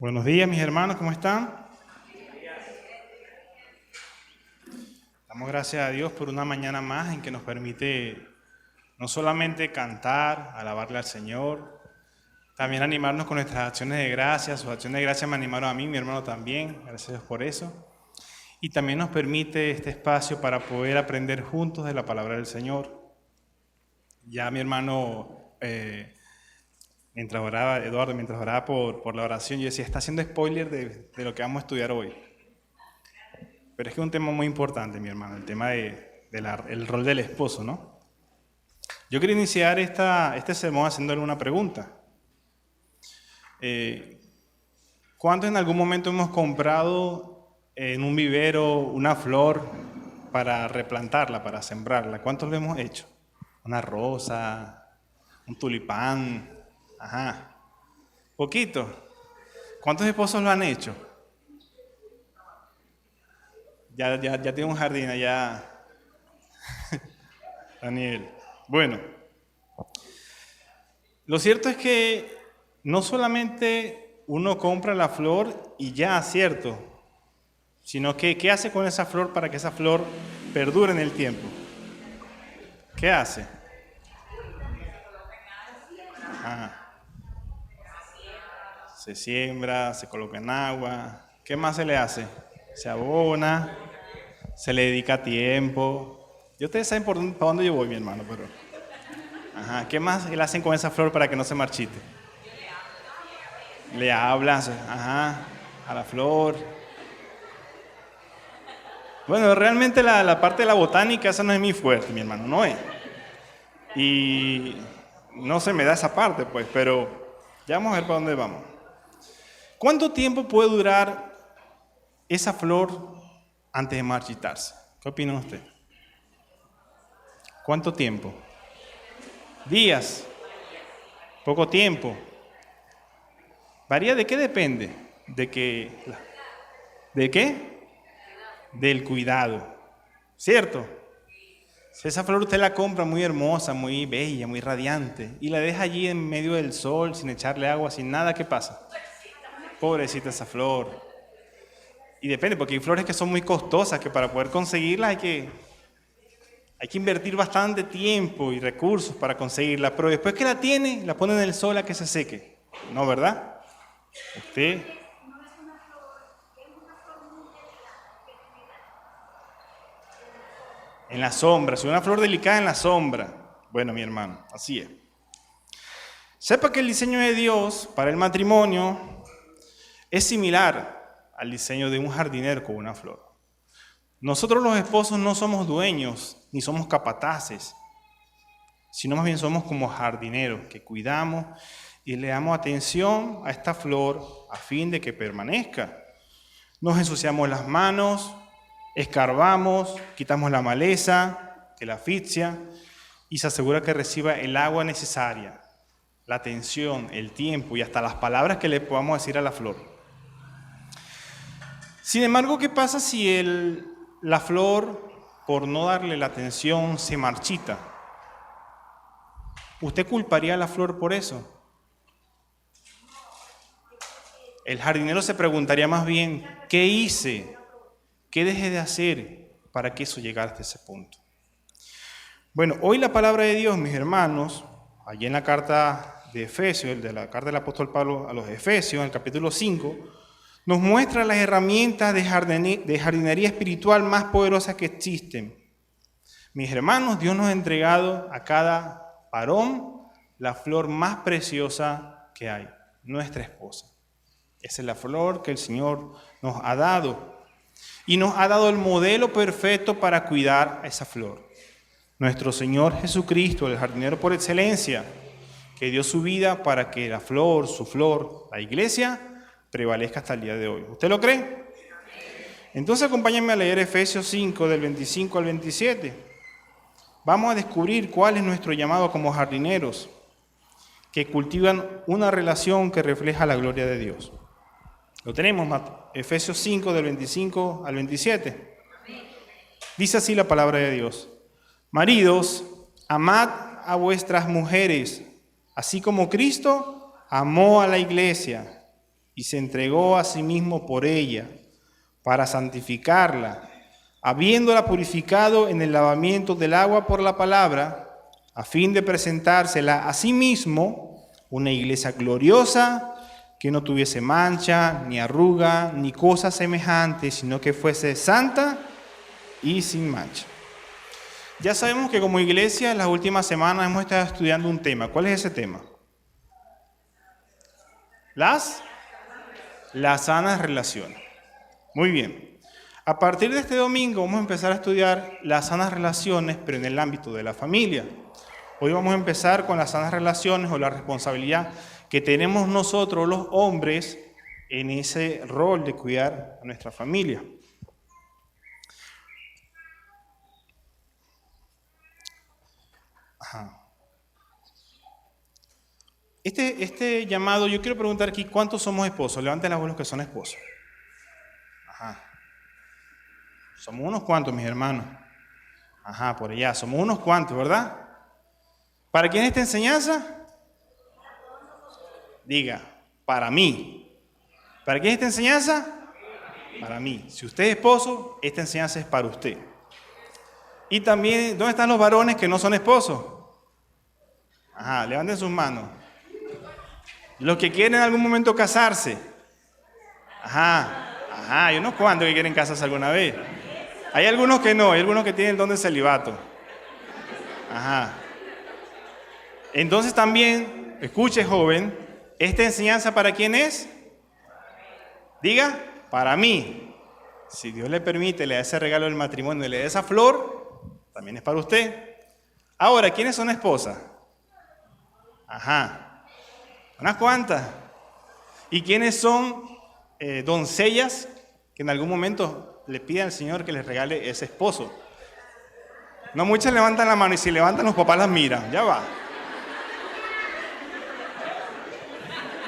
Buenos días, mis hermanos, ¿cómo están? Damos gracias a Dios por una mañana más en que nos permite no solamente cantar, alabarle al Señor, también animarnos con nuestras acciones de gracia. Sus acciones de gracia me animaron a mí, mi hermano también, gracias a Dios por eso. Y también nos permite este espacio para poder aprender juntos de la palabra del Señor. Ya mi hermano, mientras oraba, Eduardo, mientras oraba por la oración, yo decía, está haciendo spoiler de lo que vamos a estudiar hoy. Pero es que es un tema muy importante, mi hermano, el tema del rol del esposo, ¿no? Yo quería iniciar este sermón haciéndole una pregunta. ¿Cuántos en algún momento hemos comprado en un vivero una flor para replantarla, para sembrarla? ¿Cuántos lo hemos hecho? Una rosa, un tulipán, ajá, poquito. ¿Cuántos esposos lo han hecho? Ya tiene un jardín allá, Daniel. Bueno, lo cierto es que no solamente uno compra la flor y ya, cierto, sino que ¿qué hace con esa flor para que esa flor perdure en el tiempo? ¿Qué hace? Ah, se siembra, se coloca en agua. ¿Qué más se le hace? Se abona, se le dedica tiempo. Ustedes saben para dónde yo voy, mi hermano, pero... Ajá, ¿qué más le hacen con esa flor para que no se marchite? Le hablas, ajá, a la flor. Bueno, realmente la parte de la botánica, esa no es mi fuerte, mi hermano, no es. Y no se me da esa parte, pues, pero ya vamos a ver para dónde vamos. ¿Cuánto tiempo puede durar esa flor antes de marchitarse? ¿Qué opina usted? ¿Cuánto tiempo? ¿Días? ¿Poco tiempo? ¿Varía de qué depende? ¿De qué? Del cuidado, ¿cierto? Si esa flor usted la compra muy hermosa, muy bella, muy radiante, y la deja allí en medio del sol, sin echarle agua, sin nada, ¿qué pasa? Pobrecita esa flor. Y depende, porque hay flores que son muy costosas, que para poder conseguirlas hay que invertir bastante tiempo y recursos para conseguirla, pero después que la tiene, la pone en el sol a que se seque. ¿No, verdad? Usted... En la sombra, si una flor delicada en la sombra. Bueno, mi hermano, así es. Sepa que el diseño de Dios para el matrimonio es similar al diseño de un jardinero con una flor. Nosotros los esposos no somos dueños ni somos capataces, sino más bien somos como jardineros que cuidamos y le damos atención a esta flor a fin de que permanezca. Nos ensuciamos las manos, escarbamos, quitamos la maleza que la asfixia y se asegura que reciba el agua necesaria, la atención, el tiempo y hasta las palabras que le podamos decir a la flor. Sin embargo, ¿qué pasa si la flor, por no darle la atención, se marchita? ¿Usted culparía a la flor por eso? El jardinero se preguntaría más bien, ¿qué hice? ¿Qué dejé de hacer para que eso llegara hasta ese punto? Bueno, hoy la palabra de Dios, mis hermanos, allí en la carta de Efesios, de la carta del apóstol Pablo a los Efesios, en el capítulo 5, nos muestra las herramientas de jardinería espiritual más poderosas que existen. Mis hermanos, Dios nos ha entregado a cada varón la flor más preciosa que hay, nuestra esposa. Esa es la flor que el Señor nos ha dado. Y nos ha dado el modelo perfecto para cuidar a esa flor. Nuestro Señor Jesucristo, el jardinero por excelencia, que dio su vida para que la flor, su flor, la iglesia, prevalezca hasta el día de hoy. ¿Usted lo cree? Entonces acompáñenme a leer Efesios 5, del 25 al 27. Vamos a descubrir cuál es nuestro llamado como jardineros, que cultivan una relación que refleja la gloria de Dios. Lo tenemos, Efesios 5, del 25 al 27. Dice así la palabra de Dios. Maridos, amad a vuestras mujeres, así como Cristo amó a la iglesia y se entregó a sí mismo por ella, para santificarla, habiéndola purificado en el lavamiento del agua por la palabra, a fin de presentársela a sí mismo una iglesia gloriosa, que no tuviese mancha, ni arruga, ni cosa semejante, sino que fuese santa y sin mancha. Ya sabemos que como iglesia en las últimas semanas hemos estado estudiando un tema. ¿Cuál es ese tema? Las sanas relaciones. Muy bien. A partir de este domingo vamos a empezar a estudiar las sanas relaciones, pero en el ámbito de la familia. Hoy vamos a empezar con las sanas relaciones o la responsabilidad que tenemos nosotros los hombres en ese rol de cuidar a nuestra familia. Ajá. Este llamado, yo quiero preguntar aquí, ¿cuántos somos esposos? Levanten la mano los que son esposos. Ajá. Somos unos cuantos, mis hermanos. Ajá, por allá, somos unos cuantos, ¿verdad? ¿Para quién es esta enseñanza? Diga, para mí. ¿Para quién es esta enseñanza? Para mí. Si usted es esposo, esta enseñanza es para usted. Y también, ¿dónde están los varones que no son esposos? Ajá, levanten sus manos. Los que quieren en algún momento casarse. Ajá, hay unos cuantos que quieren casarse alguna vez. Hay algunos que no, hay algunos que tienen el don del celibato. Ajá. Entonces también, escuche joven, ¿esta enseñanza para quién es? Diga, para mí. Si Dios le permite, le da ese regalo del matrimonio y le da esa flor, también es para usted. Ahora, ¿quiénes son esposas? Ajá. Unas cuantas. ¿Y quiénes son doncellas que en algún momento le piden al Señor que les regale ese esposo? No muchas levantan la mano y si levantan los papás las miran. Ya va.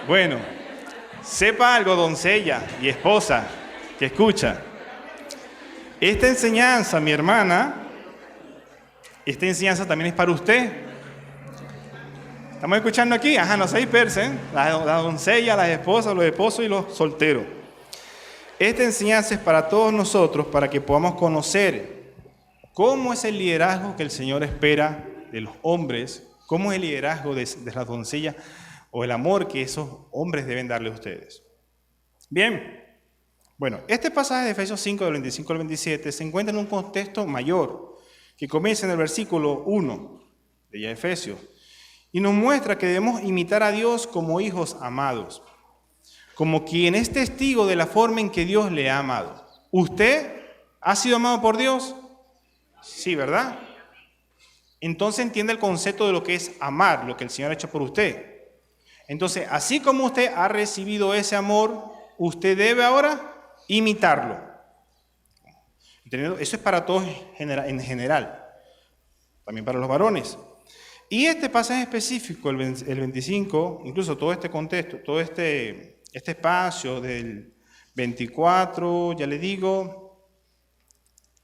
Bueno, sepa algo, doncella y esposa que escucha. Esta enseñanza, mi hermana, esta enseñanza también es para usted. ¿Estamos escuchando aquí? Ajá, no se dispersen. Las doncellas, las esposas, los esposos y los solteros. Esta enseñanza es para todos nosotros, para que podamos conocer cómo es el liderazgo que el Señor espera de los hombres, cómo es el liderazgo de las doncellas o el amor que esos hombres deben darle a ustedes. Bien, bueno, este pasaje de Efesios 5, del 25 al 27, se encuentra en un contexto mayor, que comienza en el versículo 1 de ya Efesios. Y nos muestra que debemos imitar a Dios como hijos amados, como quien es testigo de la forma en que Dios le ha amado. ¿Usted ha sido amado por Dios? Sí, ¿verdad? Entonces entiende el concepto de lo que es amar, lo que el Señor ha hecho por usted. Entonces, así como usted ha recibido ese amor, usted debe ahora imitarlo. Eso es para todos en general, también para los varones. Y este pasaje específico, el 25, incluso todo este contexto, todo este espacio del 24, ya le digo,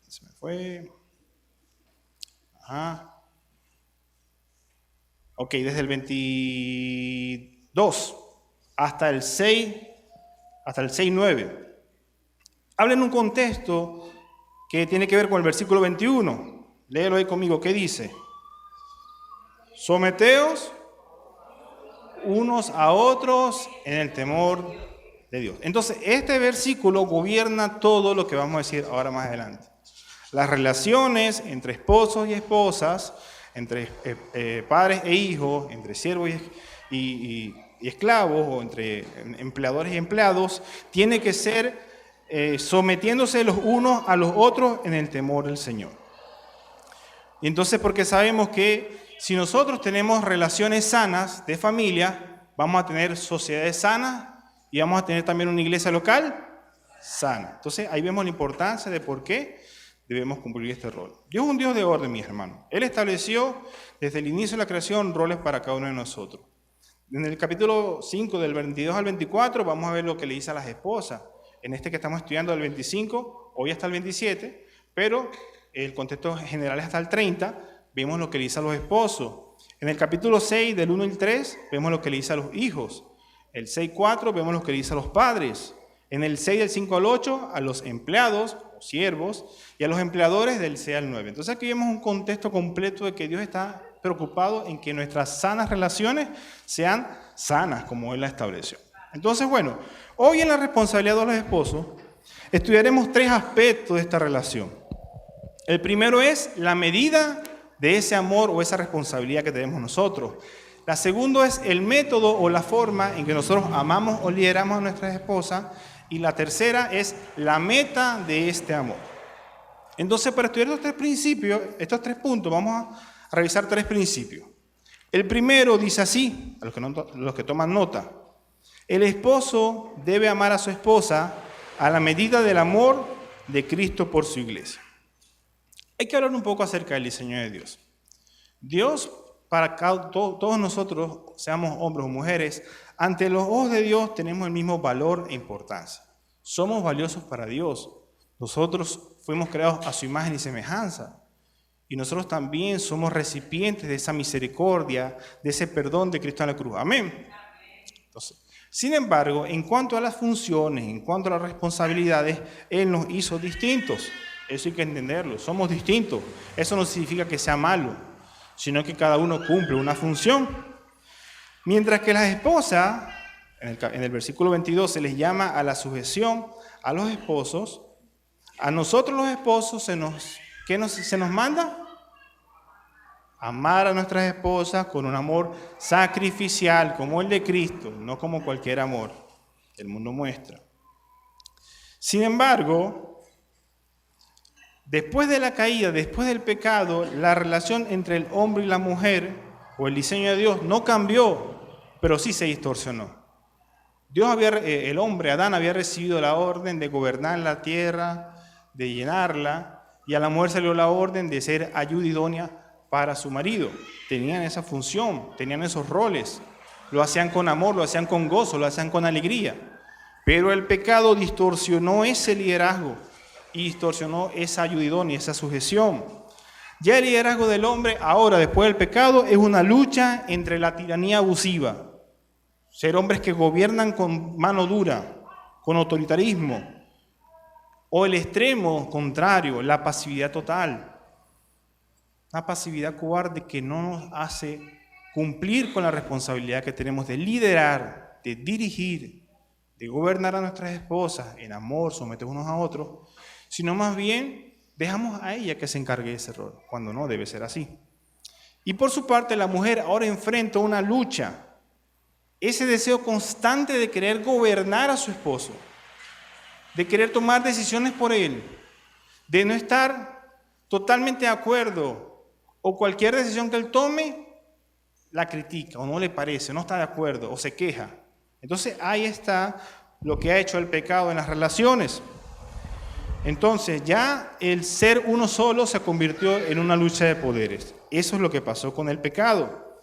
se me fue, ok, desde el 22 hasta el 6:9, habla en un contexto que tiene que ver con el versículo 21, léelo ahí conmigo, ¿qué dice? Someteos unos a otros en el temor de Dios. Entonces, este versículo gobierna todo lo que vamos a decir ahora más adelante. Las relaciones entre esposos y esposas, entre padres e hijos, entre siervos y esclavos, o entre empleadores y empleados, tiene que ser sometiéndose los unos a los otros en el temor del Señor. Y entonces, porque sabemos que si nosotros tenemos relaciones sanas de familia, vamos a tener sociedades sanas y vamos a tener también una iglesia local sana. Entonces ahí vemos la importancia de por qué debemos cumplir este rol. Dios es un Dios de orden, mis hermanos. Él estableció desde el inicio de la creación roles para cada uno de nosotros. En el capítulo 5, del 22 al 24, vamos a ver lo que le dice a las esposas. En este que estamos estudiando, del 25, hoy hasta el 27, pero el contexto general es hasta el 30, vemos lo que le dice a los esposos. En el capítulo 6, del 1 al 3, vemos lo que le dice a los hijos. El 6:4 vemos lo que dice a los padres. En el 6 del 5 al 8 a los empleados o siervos y a los empleadores del 6 al 9. Entonces aquí vemos un contexto completo de que Dios está preocupado en que nuestras sanas relaciones sean sanas como Él las estableció. Entonces, bueno, hoy en la responsabilidad de los esposos estudiaremos 3 aspectos de esta relación. El primero es la medida de ese amor o esa responsabilidad que tenemos nosotros. La segunda es el método o la forma en que nosotros amamos o lideramos a nuestras esposas. Y la tercera es la meta de este amor. Entonces, para estudiar estos 3 principios, estos 3 puntos, vamos a revisar 3 principios. El primero dice así, a los que toman nota: el esposo debe amar a su esposa a la medida del amor de Cristo por su iglesia. Hay que hablar un poco acerca del diseño de Dios. Dios, para todos nosotros, seamos hombres o mujeres, ante los ojos de Dios tenemos el mismo valor e importancia. Somos valiosos para Dios. Nosotros fuimos creados a su imagen y semejanza. Y nosotros también somos recipientes de esa misericordia, de ese perdón de Cristo en la cruz. Amén. Entonces, sin embargo, en cuanto a las funciones, en cuanto a las responsabilidades, Él nos hizo distintos. Eso hay que entenderlo. Somos distintos. Eso no significa que sea malo, sino que cada uno cumple una función. Mientras que las esposas, en el versículo 22, se les llama a la sujeción a los esposos. A nosotros los esposos se nos manda amar a nuestras esposas con un amor sacrificial, como el de Cristo, no como cualquier amor que el mundo muestra. Sin embargo, después de la caída, después del pecado, la relación entre el hombre y la mujer, o el diseño de Dios, no cambió, pero sí se distorsionó. El hombre, Adán, había recibido la orden de gobernar la tierra, de llenarla, y a la mujer salió la orden de ser ayuda idónea para su marido. Tenían esa función, tenían esos roles. Lo hacían con amor, lo hacían con gozo, lo hacían con alegría. Pero el pecado distorsionó ese liderazgo y distorsionó esa ayuda idónea, esa sujeción. Ya el liderazgo del hombre, ahora, después del pecado, es una lucha entre la tiranía abusiva. Ser hombres que gobiernan con mano dura, con autoritarismo, o el extremo contrario, la pasividad total. Una pasividad cobarde que no nos hace cumplir con la responsabilidad que tenemos de liderar, de dirigir, de gobernar a nuestras esposas en amor, someter unos a otros, sino más bien dejamos a ella que se encargue de ese rol, cuando no debe ser así. Y por su parte, la mujer ahora enfrenta una lucha, ese deseo constante de querer gobernar a su esposo, de querer tomar decisiones por él, de no estar totalmente de acuerdo, o cualquier decisión que él tome, la critica, o no le parece, no está de acuerdo, o se queja. Entonces ahí está lo que ha hecho el pecado en las relaciones. Entonces ya el ser uno solo se convirtió en una lucha de poderes. Eso es lo que pasó con el pecado.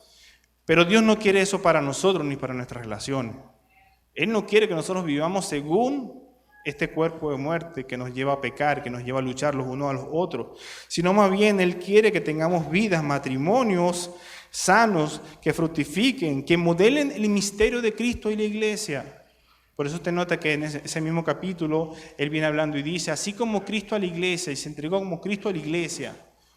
Pero Dios no quiere eso para nosotros ni para nuestras relaciones. Él no quiere que nosotros vivamos según este cuerpo de muerte que nos lleva a pecar, que nos lleva a luchar los unos a los otros, sino más bien Él quiere que tengamos vidas, matrimonios sanos, que fructifiquen, que modelen el misterio de Cristo y la iglesia. Por eso usted nota que en ese mismo capítulo Él viene hablando y dice, así como Cristo a la iglesia, y se entregó como Cristo a la iglesia,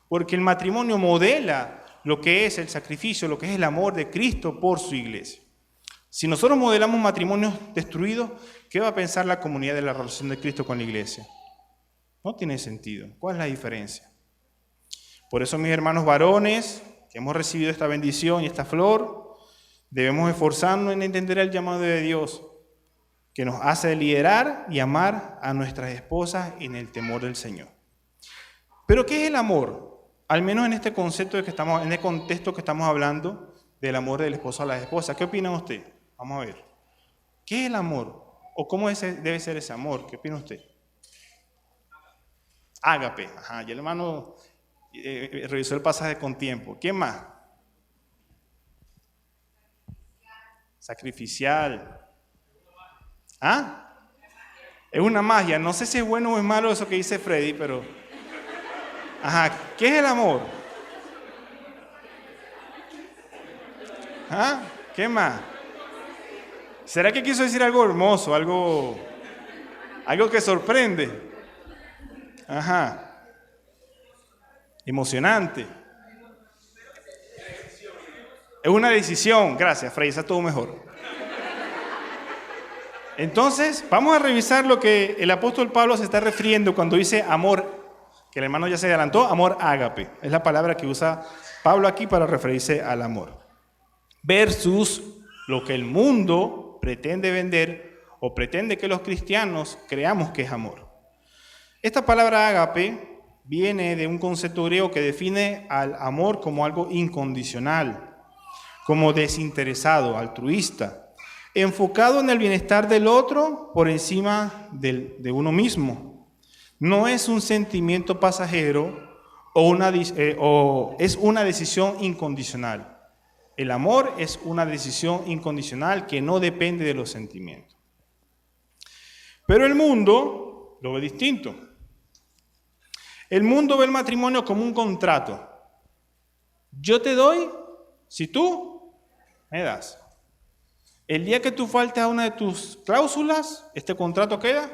porque el matrimonio modela lo que es el sacrificio, lo que es el amor de Cristo por su iglesia. Si nosotros modelamos matrimonios destruidos, ¿qué va a pensar la comunidad de la relación de Cristo con la iglesia? No tiene sentido. ¿Cuál es la diferencia? Por eso, mis hermanos varones, que hemos recibido esta bendición y esta flor, debemos esforzarnos en entender el llamado de Dios, que nos hace liderar y amar a nuestras esposas en el temor del Señor. ¿Pero qué es el amor? Al menos en este concepto en el contexto que estamos hablando del amor del esposo a la esposa. ¿Qué opina usted? Vamos a ver. ¿Qué es el amor? ¿O cómo debe ser ese amor? ¿Qué opina usted? Ágape. Ajá, y el hermano revisó el pasaje con tiempo. ¿Qué más? Sacrificial. ¿Ah? Es una magia. No sé si es bueno o es malo eso que dice Freddy, pero... Ajá, ¿qué es el amor? ¿Ah? ¿Qué más? ¿Será que quiso decir algo hermoso, algo que sorprende? Ajá. Emocionante. Es una decisión. Gracias, Fray, está todo mejor. Entonces, vamos a revisar lo que el apóstol Pablo se está refiriendo cuando dice amor, que el hermano ya se adelantó, amor ágape. Es la palabra que usa Pablo aquí para referirse al amor. Versus lo que el mundo pretende vender o pretende que los cristianos creamos que es amor. Esta palabra ágape viene de un concepto griego que define al amor como algo incondicional, como desinteresado, altruista, enfocado en el bienestar del otro por encima de uno mismo. No es un sentimiento pasajero o es una decisión incondicional. El amor es una decisión incondicional que no depende de los sentimientos. Pero el mundo lo ve distinto. El mundo ve el matrimonio como un contrato. Yo te doy si tú me das. El día que tú faltes a una de tus cláusulas, este contrato queda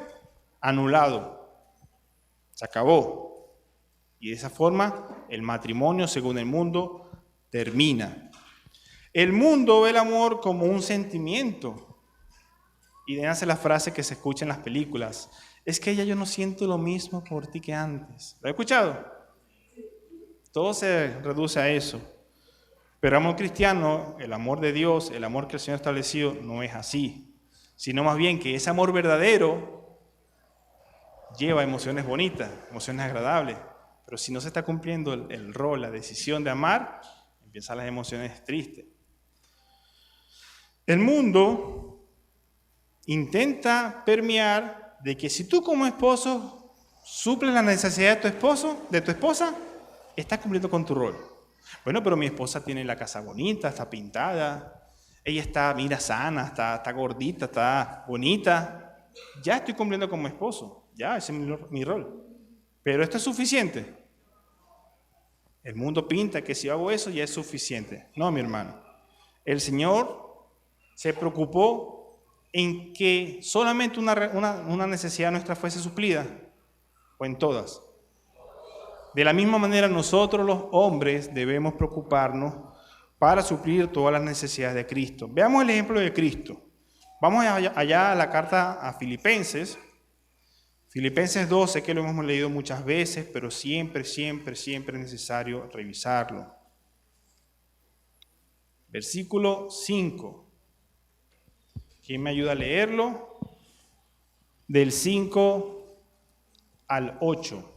anulado. Se acabó. Y de esa forma, el matrimonio, según el mundo, termina. El mundo ve el amor como un sentimiento. Y nace la frase que se escucha en las películas. Es que ya yo no siento lo mismo por ti que antes. ¿Lo has escuchado? Todo se reduce a eso. Pero el amor cristiano, el amor de Dios, el amor que el Señor ha establecido, no es así. Sino más bien que ese amor verdadero lleva emociones bonitas, emociones agradables. Pero si no se está cumpliendo el rol, la decisión de amar, empiezan las emociones tristes. El mundo intenta permear de que si tú como esposo suples la necesidad de tu esposo, de tu esposa, estás cumpliendo con tu rol. Bueno, pero mi esposa tiene la casa bonita, está pintada, ella está, mira, sana, está gordita, está bonita. Ya estoy cumpliendo como esposo, ya ese es mi rol. Pero esto es suficiente. El mundo pinta que si hago eso ya es suficiente. No, mi hermano. El Señor se preocupó en que solamente una necesidad nuestra fuese suplida, o en todas. De la misma manera, nosotros los hombres debemos preocuparnos para suplir todas las necesidades de Cristo. Veamos el ejemplo de Cristo. Vamos allá a la carta a Filipenses. Filipenses 2, sé que lo hemos leído muchas veces, pero siempre es necesario revisarlo. Versículo 5. ¿Quién me ayuda a leerlo? Del 5 al 8.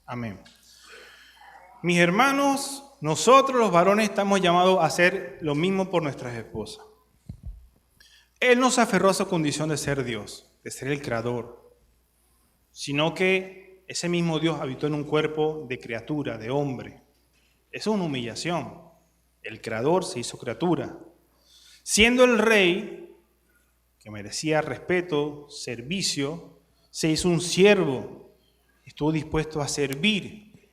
Amén. Mis hermanos, nosotros los varones estamos llamados a hacer lo mismo por nuestras esposas. Él no se aferró a su condición de ser Dios, de ser el creador, sino que ese mismo Dios habitó en un cuerpo de criatura, de hombre. Eso es una humillación. El creador se hizo criatura. Siendo el rey, que merecía respeto, servicio, se hizo un siervo. Estuvo dispuesto a servir.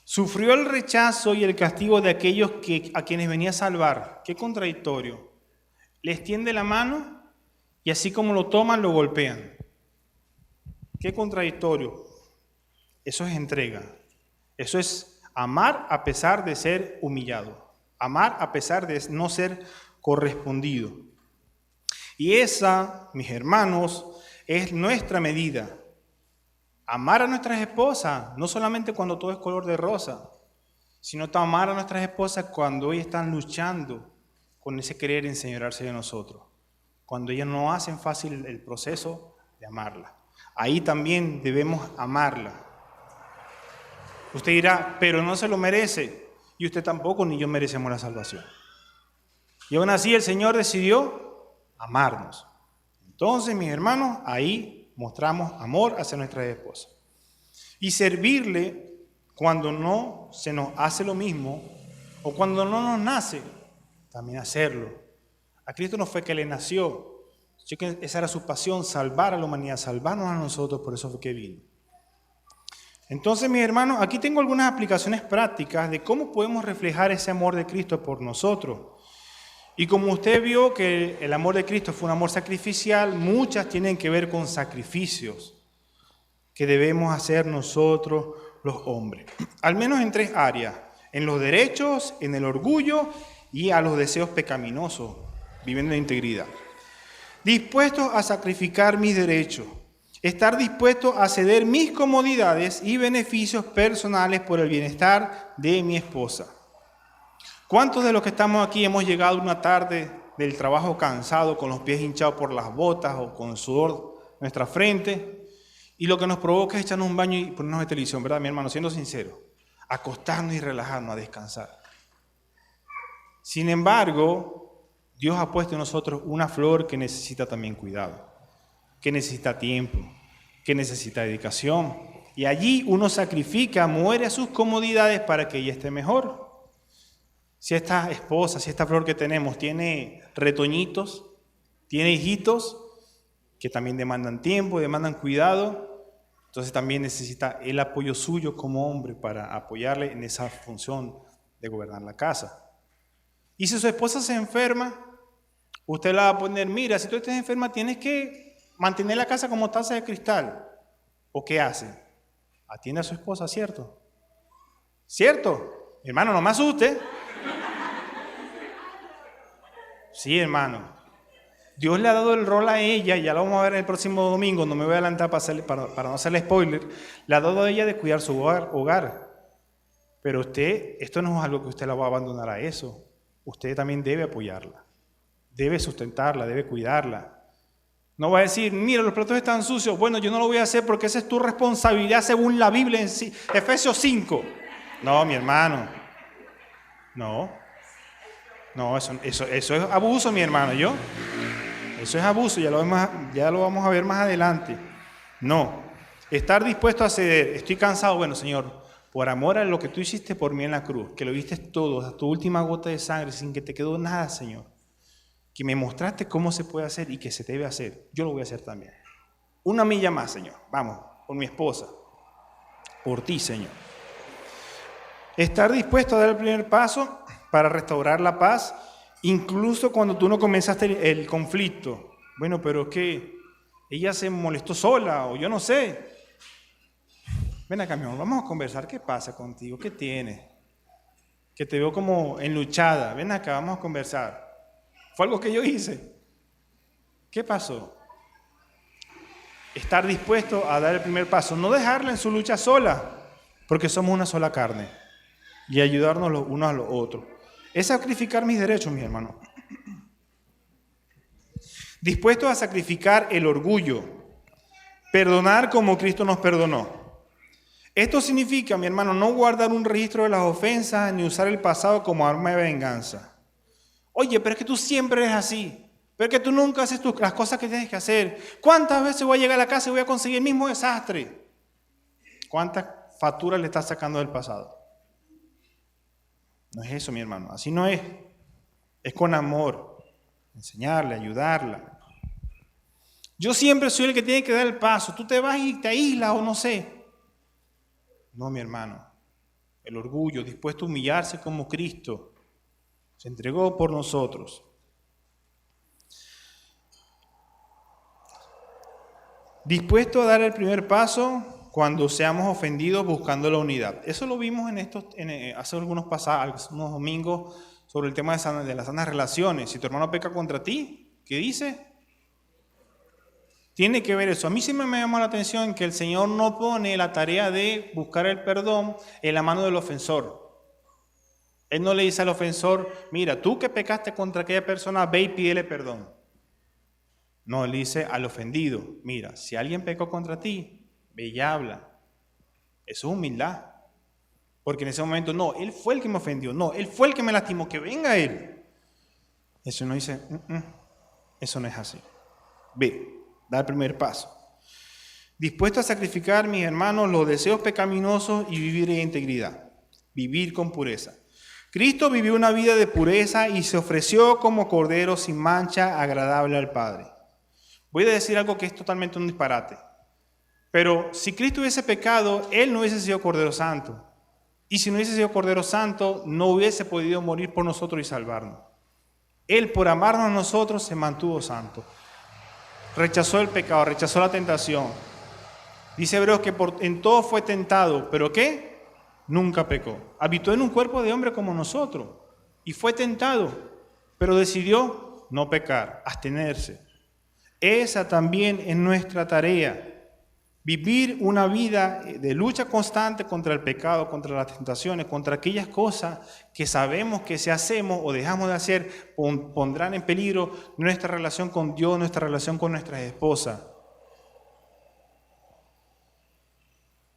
Sufrió el rechazo y el castigo de aquellos a quienes venía a salvar. Qué contradictorio. Les tiende la mano y así como lo toman, lo golpean. Qué contradictorio. Eso es entrega. Eso es amar a pesar de ser humillado. Amar a pesar de no ser correspondido. Y esa, mis hermanos, es nuestra medida. Amar a nuestras esposas, no solamente cuando todo es color de rosa, sino amar a nuestras esposas cuando ellas están luchando con ese querer enseñorearse de nosotros, cuando ellas no hacen fácil el proceso de amarla. Ahí también debemos amarla. Usted dirá, pero no se lo merece, y usted tampoco ni yo merecemos la salvación. Y aún así el Señor decidió amarnos. Entonces, mis hermanos, ahí mostramos amor hacia nuestra esposa. Y servirle cuando no se nos hace lo mismo o cuando no nos nace, también hacerlo. A Cristo no fue que le nació, sino que esa era su pasión, salvar a la humanidad, salvarnos a nosotros, por eso fue que vino. Entonces, mis hermanos, aquí tengo algunas aplicaciones prácticas de cómo podemos reflejar ese amor de Cristo por nosotros. Y como usted vio que el amor de Cristo fue un amor sacrificial, muchas tienen que ver con sacrificios que debemos hacer nosotros los hombres. Al menos en 3 áreas: en los derechos, en el orgullo y a los deseos pecaminosos, viviendo en integridad. Dispuestos a sacrificar mis derechos. Estar dispuesto a ceder mis comodidades y beneficios personales por el bienestar de mi esposa. ¿Cuántos de los que estamos aquí hemos llegado una tarde del trabajo cansado, con los pies hinchados por las botas o con sudor en nuestra frente? Y lo que nos provoca es echarnos un baño y ponernos de televisión, ¿verdad, mi hermano? Siendo sincero, acostarnos y relajarnos, a descansar. Sin embargo, Dios ha puesto en nosotros una flor que necesita también cuidado, que necesita tiempo, que necesita dedicación. Y allí uno sacrifica, muere a sus comodidades para que ella esté mejor. Si esta esposa, si esta flor que tenemos tiene retoñitos, tiene hijitos que también demandan tiempo, demandan cuidado, entonces también necesita el apoyo suyo como hombre para apoyarle en esa función de gobernar la casa. Y si su esposa se enferma, usted la va a poner: mira, si tú estás enferma tienes que mantener la casa como taza de cristal. ¿O qué hace? Atiende a su esposa, ¿cierto? ¿Cierto? Hermano, no me asuste. Sí, hermano. Dios le ha dado el rol a ella, ya lo vamos a ver el próximo domingo, no me voy a adelantar para no hacerle spoiler. Le ha dado a ella de cuidar su hogar. Pero usted, esto no es algo que usted la va a abandonar a eso. Usted también debe apoyarla, debe sustentarla, debe cuidarla. No va a decir: mira, los platos están sucios. Bueno, yo no lo voy a hacer porque esa es tu responsabilidad según la Biblia en sí, Efesios 5. No, mi hermano. No, eso es abuso, mi hermano. Eso es abuso, ya lo vamos a ver más adelante. No, estar dispuesto a ceder. Estoy cansado. Bueno, Señor, por amor a lo que tú hiciste por mí en la cruz, que lo viste todo, hasta tu última gota de sangre, sin que te quedó nada, Señor, que me mostraste cómo se puede hacer y que se debe hacer, yo lo voy a hacer también. Una milla más, Señor. Vamos, por mi esposa, por ti, Señor. Estar dispuesto a dar el primer paso para restaurar la paz, incluso cuando tú no comenzaste el conflicto. Bueno, pero es que ella se molestó sola, o yo no sé. Ven acá, mi amor, vamos a conversar. ¿Qué pasa contigo? ¿Qué tienes? Que te veo como enluchada. Ven acá, vamos a conversar. Fue algo que yo hice. ¿Qué pasó? Estar dispuesto a dar el primer paso. No dejarla en su lucha sola, porque somos una sola carne. Y ayudarnos los unos a los otros. Es sacrificar mis derechos, mis hermanos. Dispuesto a sacrificar el orgullo. Perdonar como Cristo nos perdonó. Esto significa, mi hermano, no guardar un registro de las ofensas ni usar el pasado como arma de venganza. Oye, pero es que tú siempre eres así. Pero es que tú nunca haces las cosas que tienes que hacer. ¿Cuántas veces voy a llegar a la casa y voy a conseguir el mismo desastre? ¿Cuántas facturas le estás sacando del pasado? No es eso, mi hermano. Así no es. Es con amor. Enseñarle, ayudarla. Yo siempre soy el que tiene que dar el paso. Tú te vas y te aíslas o no sé. No, mi hermano. El orgullo, dispuesto a humillarse como Cristo, se entregó por nosotros. Dispuesto a dar el primer paso cuando seamos ofendidos buscando la unidad. Eso lo vimos hace unos domingos sobre el tema de las sanas relaciones. Si tu hermano peca contra ti, ¿qué dice? Tiene que ver eso. A mí siempre me llamó la atención que el Señor no pone la tarea de buscar el perdón en la mano del ofensor. Él no le dice al ofensor: mira, tú que pecaste contra aquella persona, ve y pídele perdón. No, él dice al ofendido: mira, si alguien pecó contra ti, ve y habla. Eso es humildad. Porque en ese momento, no, él fue el que me ofendió, no, él fue el que me lastimó, que venga él. Eso no dice, eso no es así. B, da el primer paso. Dispuesto a sacrificar, mis hermanos, los deseos pecaminosos y vivir en integridad, vivir con pureza. Cristo vivió una vida de pureza y se ofreció como cordero sin mancha, agradable al Padre. Voy a decir algo que es totalmente un disparate. Pero si Cristo hubiese pecado, Él no hubiese sido Cordero Santo. Y si no hubiese sido Cordero Santo, no hubiese podido morir por nosotros y salvarnos. Él, por amarnos a nosotros, se mantuvo santo. Rechazó el pecado, rechazó la tentación. Dice Hebreos que en todo fue tentado, ¿pero qué? Nunca pecó. Habitó en un cuerpo de hombre como nosotros y fue tentado, pero decidió no pecar, abstenerse. Esa también es nuestra tarea. Vivir una vida de lucha constante contra el pecado, contra las tentaciones, contra aquellas cosas que sabemos que si hacemos o dejamos de hacer pondrán en peligro nuestra relación con Dios, nuestra relación con nuestras esposas.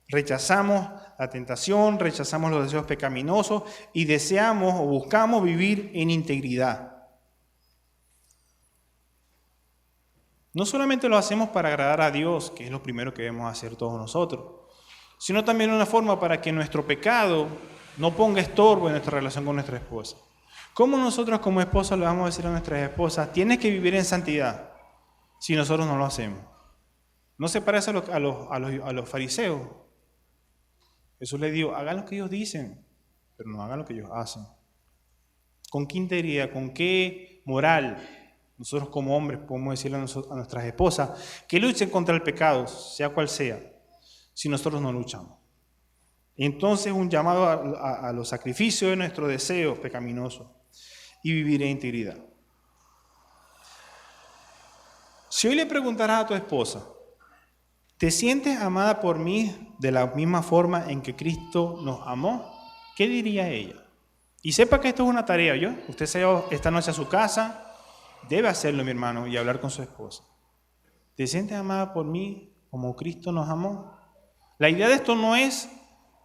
Rechazamos la tentación, rechazamos los deseos pecaminosos y deseamos o buscamos vivir en integridad. No solamente lo hacemos para agradar a Dios, que es lo primero que debemos hacer todos nosotros, sino también una forma para que nuestro pecado no ponga estorbo en nuestra relación con nuestra esposa. ¿Cómo nosotros como esposos le vamos a decir a nuestras esposas, tienes que vivir en santidad, si nosotros no lo hacemos? ¿No se parece a los fariseos? Jesús les dijo, hagan lo que ellos dicen, pero no hagan lo que ellos hacen. ¿Con qué integridad, con qué moral nosotros como hombres podemos decirle a nuestras esposas que luchen contra el pecado, sea cual sea, si nosotros no luchamos? Entonces un llamado a los sacrificios de nuestros deseos pecaminosos y vivir en integridad. Si hoy le preguntaras a tu esposa, ¿te sientes amada por mí de la misma forma en que Cristo nos amó? ¿Qué diría ella? Y sepa que esto es una tarea, ¿yo? Usted se va esta noche a su casa, debe hacerlo, mi hermano, y hablar con su esposa. ¿Te sientes amada por mí como Cristo nos amó? La idea de esto no es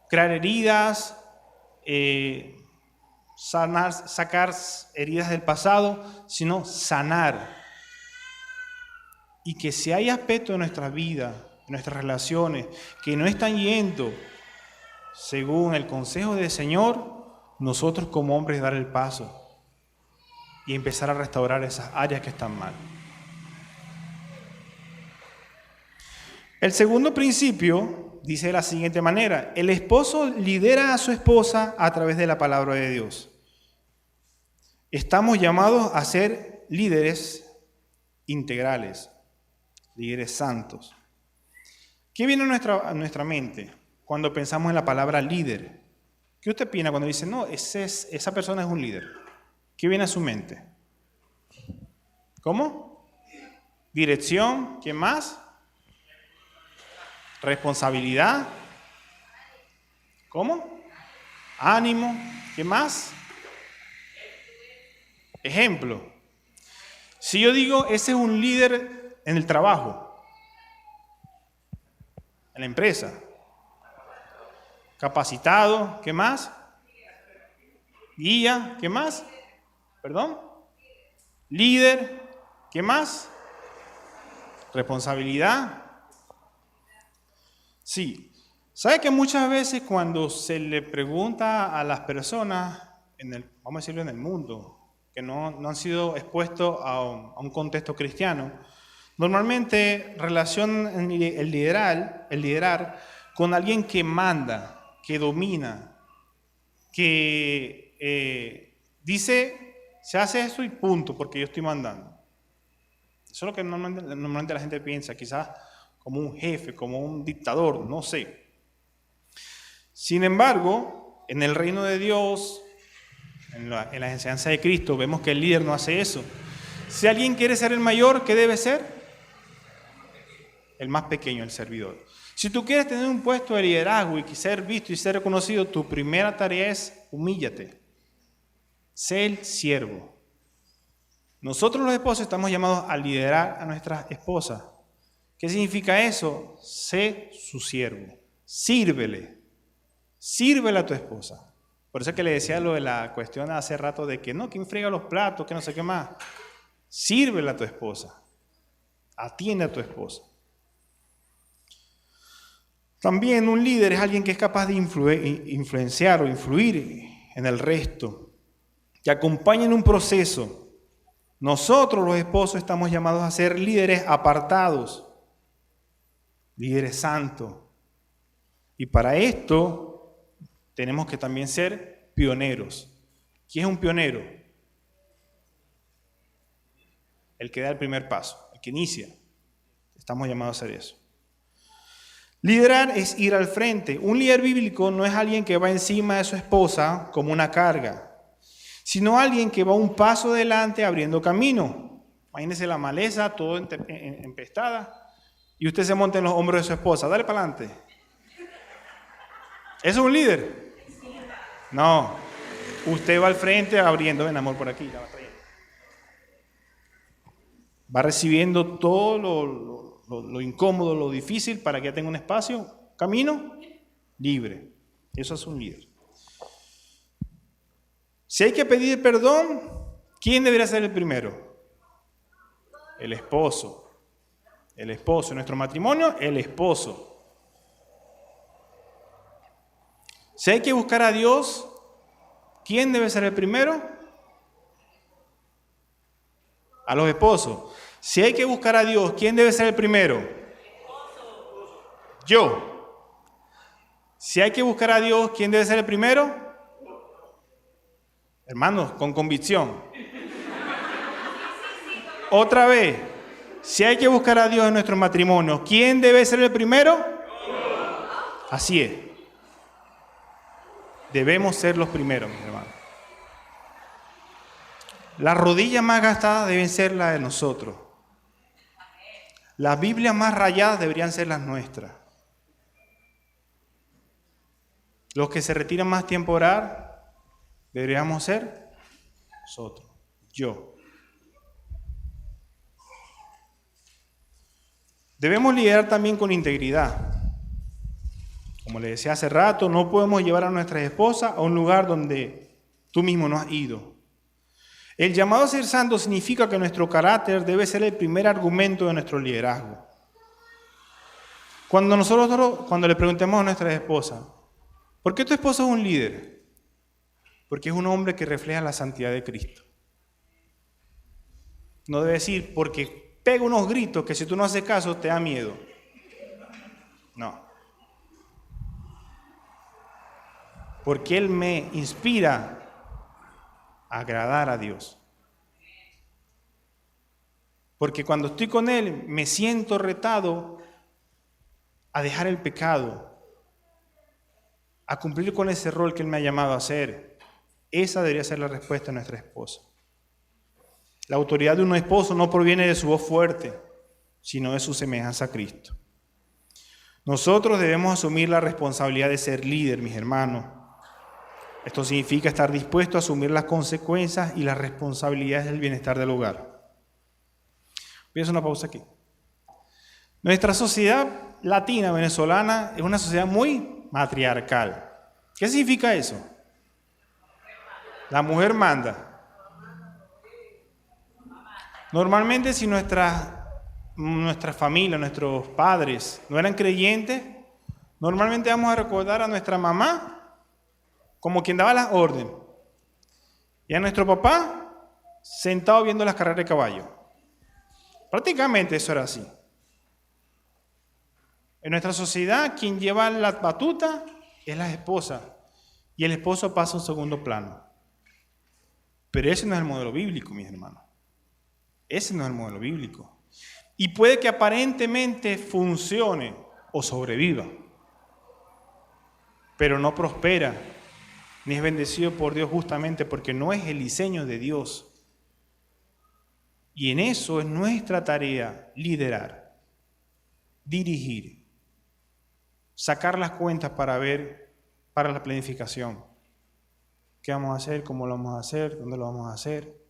crear heridas, sacar heridas del pasado, sino sanar. Y que si hay aspectos de nuestra vida, de nuestras relaciones, que no están yendo según el consejo del Señor, nosotros como hombres dar el paso y empezar a restaurar esas áreas que están mal. El segundo principio dice de la siguiente manera: el esposo lidera a su esposa a través de la palabra de Dios. Estamos llamados a ser líderes integrales, líderes santos. ¿Qué viene a nuestra mente cuando pensamos en la palabra líder? ¿Qué usted opina cuando dice, no, esa persona es un líder? ¿Qué viene a su mente? ¿Cómo? Dirección. ¿Qué más? Responsabilidad. ¿Cómo? Ánimo. ¿Qué más? Ejemplo. Si yo digo, ese es un líder en el trabajo, en la empresa, capacitado, ¿qué más? Guía, ¿qué más? ¿Perdón? Líder, ¿qué más? Responsabilidad. Sí. ¿Sabe que muchas veces cuando se le pregunta a las personas, vamos a decirlo en el mundo, que no han sido expuestos a un contexto cristiano, normalmente relacionan el liderar con alguien que manda, que domina, que dice, se hace esto y punto, porque yo estoy mandando. Eso es lo que normalmente la gente piensa, quizás como un jefe, como un dictador, no sé. Sin embargo, en el reino de Dios, en la enseñanza de Cristo, vemos que el líder no hace eso. Si alguien quiere ser el mayor, ¿qué debe ser? El más pequeño, el servidor. Si tú quieres tener un puesto de liderazgo y ser visto y ser reconocido, tu primera tarea es humíllate. Sé el siervo. Nosotros los esposos estamos llamados a liderar a nuestras esposas. ¿Qué significa eso? Sé su siervo. Sírvele. Sírvele a tu esposa. Por eso es que le decía lo de la cuestión hace rato de que no, ¿quién friega los platos? Que no sé qué más. Sírvele a tu esposa. Atiende a tu esposa. También un líder es alguien que es capaz de influenciar o influir en el resto, que acompaña en un proceso. Nosotros los esposos estamos llamados a ser líderes apartados, líderes santos. Y para esto tenemos que también ser pioneros. ¿Quién es un pionero? El que da el primer paso, el que inicia. Estamos llamados a hacer eso. Liderar es ir al frente. Un líder bíblico no es alguien que va encima de su esposa como una carga, sino alguien que va un paso adelante abriendo camino. Imagínese la maleza, todo empestada, y usted se monta en los hombros de su esposa. Dale para adelante. ¿Eso es un líder? No. Usted va al frente abriendo, ven amor por aquí, la va trayendo. Va recibiendo todo lo incómodo, lo difícil, para que ya tenga un espacio, camino libre. Eso es un líder. Si hay que pedir perdón, ¿quién debería ser el primero? El esposo. El esposo. En nuestro matrimonio, el esposo. Si hay que buscar a Dios, ¿quién debe ser el primero? A los esposos. Si hay que buscar a Dios, ¿quién debe ser el primero? Yo. Si hay que buscar a Dios, ¿quién debe ser el primero? Hermanos, con convicción. Otra vez, si hay que buscar a Dios en nuestro matrimonio, ¿quién debe ser el primero? Así es. Debemos ser los primeros, mis hermanos. Las rodillas más gastadas deben ser las de nosotros. Las Biblias más rayadas deberían ser las nuestras. Los que se retiran más tiempo a orar, deberíamos ser nosotros, yo. Debemos liderar también con integridad. Como les decía hace rato, no podemos llevar a nuestras esposas a un lugar donde tú mismo no has ido. El llamado a ser santo significa que nuestro carácter debe ser el primer argumento de nuestro liderazgo. Cuando le preguntemos a nuestras esposas, ¿por qué tu esposo es un líder? Porque es un hombre que refleja la santidad de Cristo. No debe decir, porque pega unos gritos que si tú no haces caso te da miedo. No. Porque Él me inspira a agradar a Dios. Porque cuando estoy con Él me siento retado a dejar el pecado, a cumplir con ese rol que Él me ha llamado a hacer. Esa debería ser la respuesta de nuestra esposa. La autoridad de un esposo no proviene de su voz fuerte, sino de su semejanza a Cristo. Nosotros debemos asumir la responsabilidad de ser líder, mis hermanos. Esto significa estar dispuesto a asumir las consecuencias y las responsabilidades del bienestar del hogar. Voy a hacer una pausa aquí. Nuestra sociedad latina, venezolana, es una sociedad muy matriarcal. ¿Qué significa eso? La mujer manda. Normalmente, si nuestra familia, nuestros padres no eran creyentes, normalmente vamos a recordar a nuestra mamá como quien daba las órdenes. Y a nuestro papá sentado viendo las carreras de caballo. Prácticamente eso era así. En nuestra sociedad, quien lleva la batuta es la esposa. Y el esposo pasa a un segundo plano. Pero ese no es el modelo bíblico, mis hermanos. Ese no es el modelo bíblico. Y puede que aparentemente funcione o sobreviva. Pero no prospera, ni es bendecido por Dios justamente porque no es el diseño de Dios. Y en eso es nuestra tarea liderar, dirigir, sacar las cuentas para la planificación. ¿Qué vamos a hacer? ¿Cómo lo vamos a hacer? ¿Dónde lo vamos a hacer?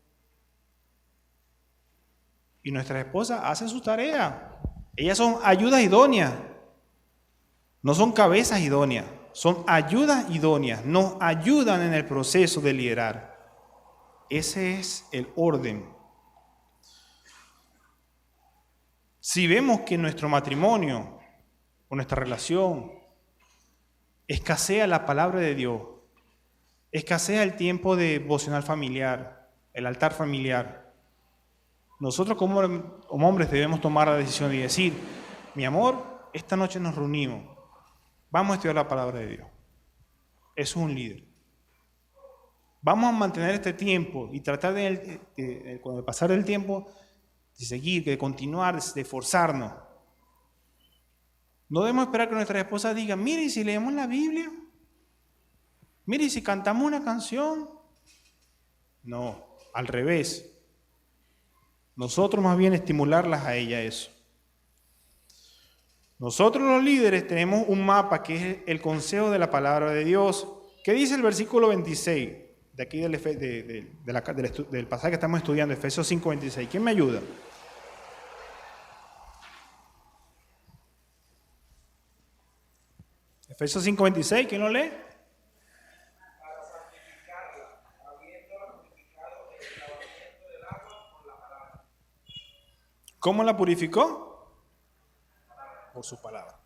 Y nuestras esposas hacen su tarea. Ellas son ayudas idóneas. No son cabezas idóneas. Son ayudas idóneas. Nos ayudan en el proceso de liderar. Ese es el orden. Si vemos que nuestro matrimonio o nuestra relación escasea la palabra de Dios, escasea el tiempo de devocional familiar, el altar familiar, nosotros como hombres debemos tomar la decisión y decir, mi amor, esta noche nos reunimos, vamos a estudiar la palabra de Dios. Eso es un líder. Vamos a mantener este tiempo y tratar con el pasar del tiempo de seguir, de continuar, de esforzarnos. No debemos esperar que nuestras esposas digan, mire, ¿y si leemos la Biblia? Mire, ¿y si cantamos una canción? No, al revés. Nosotros más bien estimularlas a ella eso. Nosotros los líderes tenemos un mapa que es el consejo de la palabra de Dios. ¿Qué dice el versículo 26 de aquí del pasaje que estamos estudiando, Efesios 5:26? ¿Quién me ayuda? Efesios 5:26, ¿quién lo lee? ¿Cómo la purificó? Por su palabra.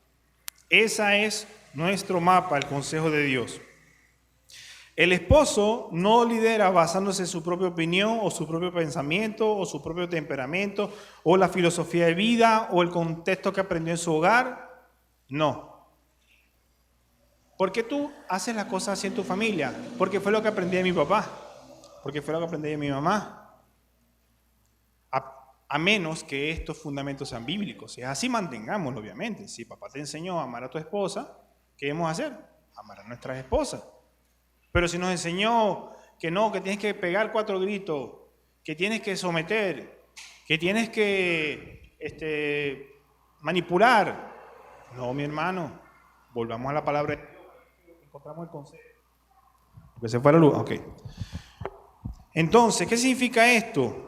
Esa es nuestro mapa, el consejo de Dios. El esposo no lidera basándose en su propia opinión o su propio pensamiento o su propio temperamento o la filosofía de vida o el contexto que aprendió en su hogar. No. ¿Por qué tú haces las cosas así en tu familia? Porque fue lo que aprendí de mi papá. Porque fue lo que aprendí de mi mamá. A menos que estos fundamentos sean bíblicos. Si es así, mantengámoslo, obviamente. Si papá te enseñó a amar a tu esposa, ¿qué debemos hacer? Amar a nuestras esposas. Pero si nos enseñó que no, que tienes que pegar 4 gritos, que tienes que someter, que tienes que manipular. No, mi hermano, volvamos a la palabra de Dios. Encontramos el consejo. Porque se fue la luz. Ok. Entonces, ¿qué significa esto?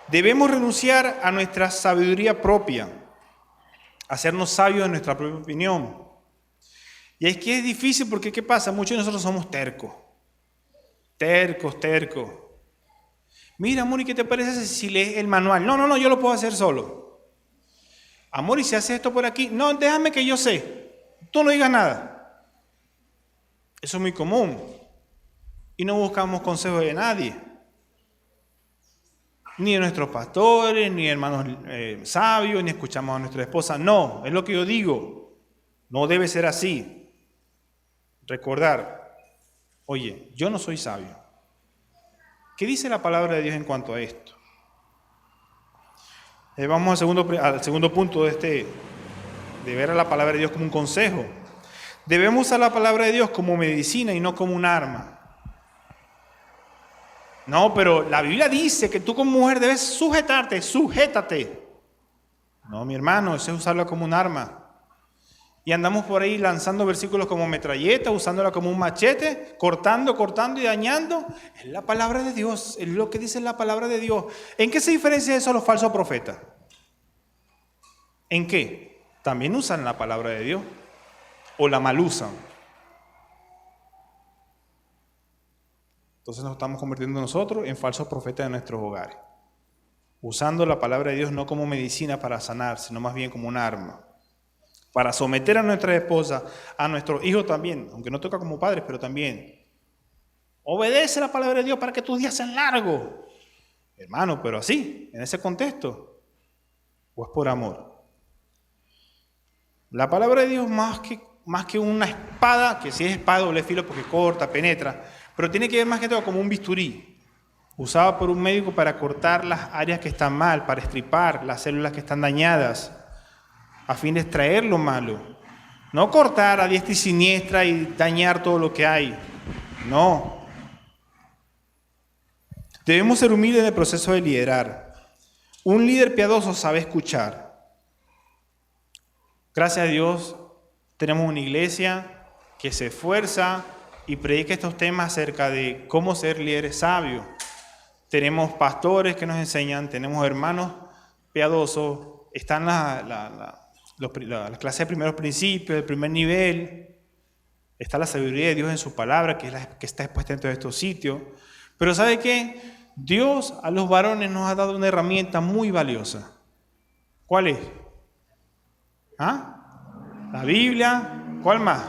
Debemos renunciar a nuestra sabiduría propia, hacernos sabios en nuestra propia opinión. Y es que es difícil porque, ¿qué pasa? Muchos de nosotros somos tercos. Tercos. Mira, amor, ¿y qué te parece si lees el manual? No, yo lo puedo hacer solo. Amor, ¿y si haces esto por aquí? No, déjame que yo sé. Tú no digas nada. Eso es muy común. Y no buscamos consejos de nadie. Ni de nuestros pastores, ni hermanos sabios, ni escuchamos a nuestra esposa. No, es lo que yo digo. No debe ser así. Recordar, oye, yo no soy sabio. ¿Qué dice la palabra de Dios en cuanto a esto? Vamos al segundo punto de ver a la palabra de Dios como un consejo. Debemos usar la palabra de Dios como medicina y no como un arma. No, pero la Biblia dice que tú como mujer debes sujétate. No, mi hermano, eso es usarla como un arma. Y andamos por ahí lanzando versículos como metralleta, usándola como un machete, cortando y dañando. Es la palabra de Dios, es lo que dice la palabra de Dios. ¿En qué se diferencia eso a los falsos profetas? ¿En qué? También usan la palabra de Dios o la mal usan. Entonces nos estamos convirtiendo nosotros en falsos profetas de nuestros hogares, usando la palabra de Dios no como medicina para sanar, sino más bien como un arma, para someter a nuestra esposa, a nuestros hijos también, aunque no toca como padres, pero también. Obedece la palabra de Dios para que tus días sean largos. Hermano, pero así, en ese contexto, o es por amor. La palabra de Dios más que una espada, que sí es espada de doble filo porque corta, penetra, pero tiene que ver más que todo como un bisturí, usado por un médico para cortar las áreas que están mal, para estripar las células que están dañadas, a fin de extraer lo malo. No cortar a diestra y siniestra y dañar todo lo que hay. No. Debemos ser humildes en el proceso de liderar. Un líder piadoso sabe escuchar. Gracias a Dios tenemos una iglesia que se esfuerza y predica estos temas acerca de cómo ser líderes sabios. Tenemos pastores que nos enseñan, tenemos hermanos piadosos, están las clases de primeros principios, el primer nivel, está la sabiduría de Dios en su palabra, que es la que está expuesta en todos estos sitios. Pero ¿sabe qué? Dios a los varones nos ha dado una herramienta muy valiosa. ¿Cuál es? ¿Ah? La Biblia. ¿Cuál más?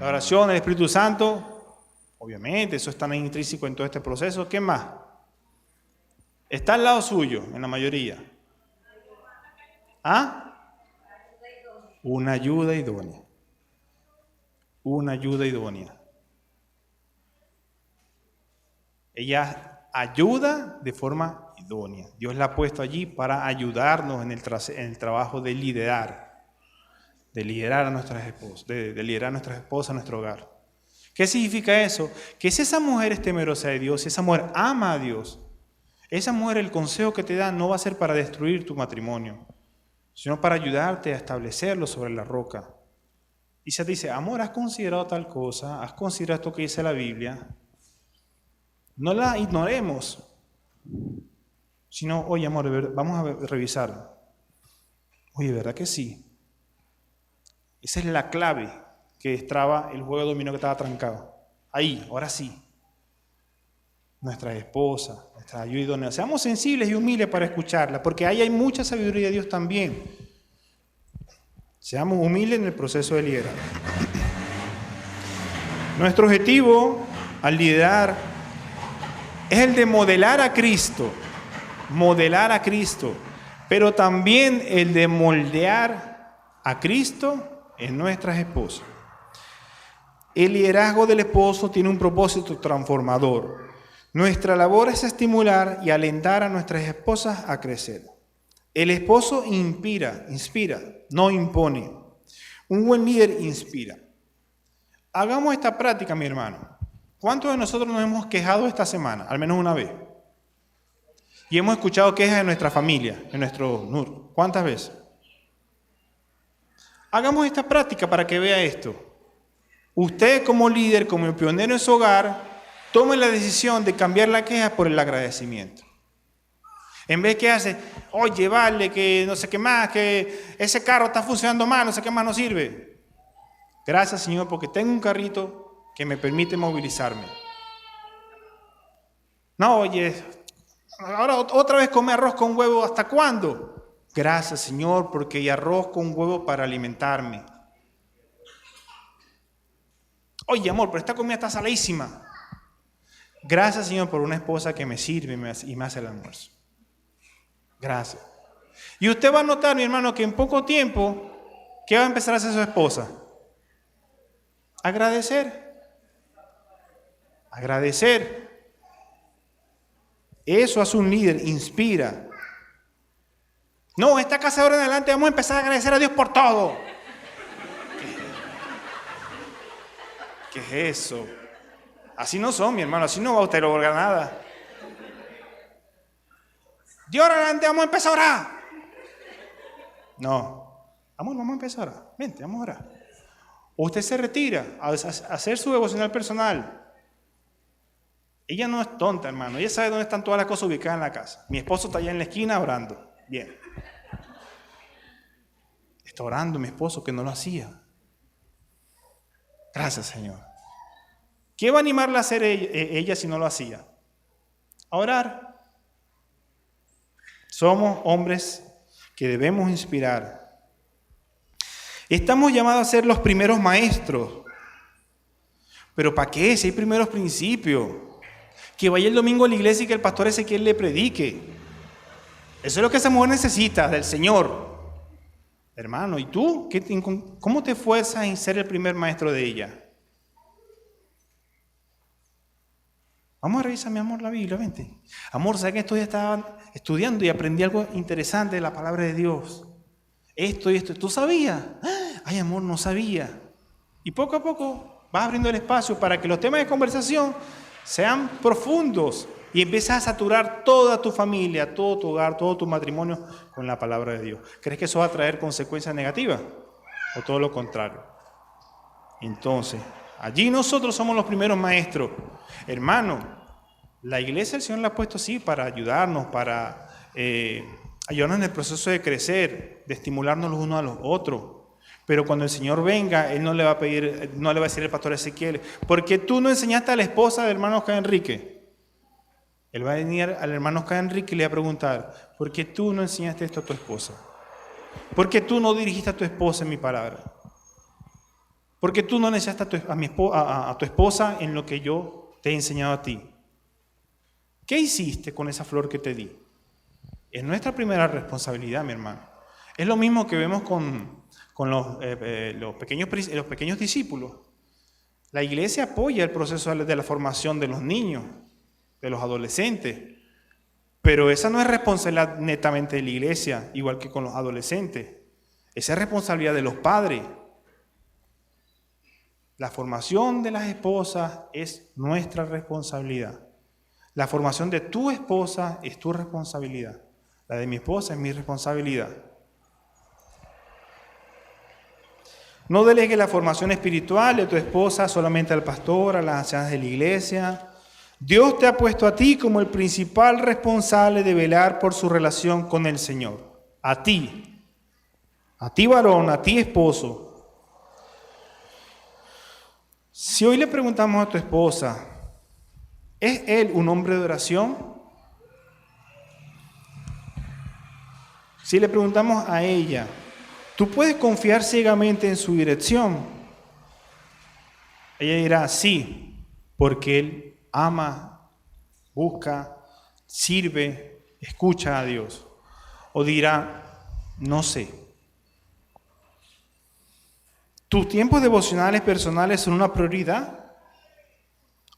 La oración, el Espíritu Santo. Obviamente, eso está intrínseco en todo este proceso. ¿Qué más? Está al lado suyo, en la mayoría. ¿Ah? Una ayuda idónea. Una ayuda idónea. Ella ayuda de forma idónea. Dios la ha puesto allí para ayudarnos en el trabajo de liderar a nuestras esposas, de liderar a nuestras esposas, a nuestro hogar. ¿Qué significa eso? Que si esa mujer es temerosa de Dios, si esa mujer ama a Dios, esa mujer, el consejo que te da no va a ser para destruir tu matrimonio, sino para ayudarte a establecerlo sobre la roca. Y se te dice, amor, ¿has considerado tal cosa? ¿Has considerado esto que dice la Biblia? No la ignoremos, sino, oye, amor, vamos a revisar. Oye, ¿verdad que sí? Esa es la clave que destraba el juego de dominó que estaba trancado. Ahí, ahora sí. Nuestras esposas, nuestra ayuda idónea. Seamos sensibles y humildes para escucharla, porque ahí hay mucha sabiduría de Dios también. Seamos humildes en el proceso de liderar. Nuestro objetivo al liderar es el de modelar a Cristo, pero también el de moldear a Cristo en nuestras esposas. El liderazgo del esposo tiene un propósito transformador. Nuestra labor es estimular y alentar a nuestras esposas a crecer. El esposo inspira, no impone. Un buen líder inspira. Hagamos esta práctica, mi hermano. ¿Cuántos de nosotros nos hemos quejado esta semana? Al menos una vez. Y hemos escuchado quejas de nuestra familia, de nuestro NUR. ¿Cuántas veces? Hagamos esta práctica para que vea esto. Usted como líder, como pionero en su hogar, tome la decisión de cambiar la queja por el agradecimiento. En vez que hace, oye, vale, que no sé qué más, que ese carro está funcionando mal, no sé qué más no sirve. Gracias, Señor, porque tengo un carrito que me permite movilizarme. No, oye, ahora otra vez come arroz con huevo, ¿hasta cuándo? Gracias, Señor, porque hay arroz con huevo para alimentarme. Oye, amor, pero esta comida está saladísima. Gracias, Señor, por una esposa que me sirve y me hace el almuerzo. Gracias. Y usted va a notar, mi hermano, que en poco tiempo, ¿qué va a empezar a hacer su esposa? Agradecer. Eso hace un líder, inspira. No, esta casa de ahora en adelante vamos a empezar a agradecer a Dios por todo. ¿Qué es eso? Así no son, mi hermano, así no va usted a lograr nada. De ahora en adelante vamos a empezar a orar. No. Amor, vamos a empezar a orar. Vente, vamos a orar. O usted se retira a hacer su devocional personal. Ella no es tonta, hermano. Ella sabe dónde están todas las cosas ubicadas en la casa. Mi esposo está allá en la esquina orando. Bien. Está orando mi esposo, que no lo hacía. Gracias, Señor. ¿Qué va a animarla a hacer ella si no lo hacía? A orar. Somos hombres que debemos inspirar. Estamos llamados a ser los primeros maestros. ¿Pero para qué? Si hay primeros principios. Que vaya el domingo a la iglesia y que el pastor Ezequiel le predique. Eso es lo que esa mujer necesita del Señor. Hermano, ¿y tú? ¿Cómo te esfuerzas en ser el primer maestro de ella? Vamos a revisar, mi amor, la Biblia, vente. Amor, ¿sabes que estos días estaba estudiando y aprendí algo interesante de la palabra de Dios? Esto y esto. ¿Tú sabías? Ay, amor, no sabía. Y poco a poco vas abriendo el espacio para que los temas de conversación sean profundos y empiezas a saturar toda tu familia, todo tu hogar, todo tu matrimonio con la palabra de Dios. ¿Crees que eso va a traer consecuencias negativas? ¿O todo lo contrario? Entonces, allí nosotros somos los primeros maestros. Hermano, la iglesia el Señor la ha puesto así para ayudarnos, para ayudarnos en el proceso de crecer, de estimularnos los unos a los otros. Pero cuando el Señor venga, Él no le va a pedir, no le va a decir al pastor Ezequiel, porque tú no enseñaste a la esposa del hermano Oscar Enrique. Él va a venir al hermano Oscar Enrique y le va a preguntar, ¿por qué tú no enseñaste esto a tu esposa? ¿Por qué tú no dirigiste a tu esposa en mi palabra? ¿Por qué tú no le enseñaste a tu esposa en lo que yo te he enseñado a ti? ¿Qué hiciste con esa flor que te di? Es nuestra primera responsabilidad, mi hermano. Es lo mismo que vemos con los pequeños discípulos. La iglesia apoya el proceso de la formación de los niños, de los adolescentes, pero esa no es responsabilidad netamente de la iglesia, igual que con los adolescentes. Esa es responsabilidad de los padres. La formación de las esposas es nuestra responsabilidad. La formación de tu esposa es tu responsabilidad. La de mi esposa es mi responsabilidad. No delegues la formación espiritual de tu esposa solamente al pastor, a las ancianas de la iglesia. Dios te ha puesto a ti como el principal responsable de velar por su relación con el Señor. A ti varón, a ti esposo. Si hoy le preguntamos a tu esposa, ¿es él un hombre de oración? Si le preguntamos a ella, ¿tú puedes confiar ciegamente en su dirección? Ella dirá, sí, porque él ama, busca, sirve, escucha a Dios. O dirá, no sé. ¿Tus tiempos devocionales personales son una prioridad?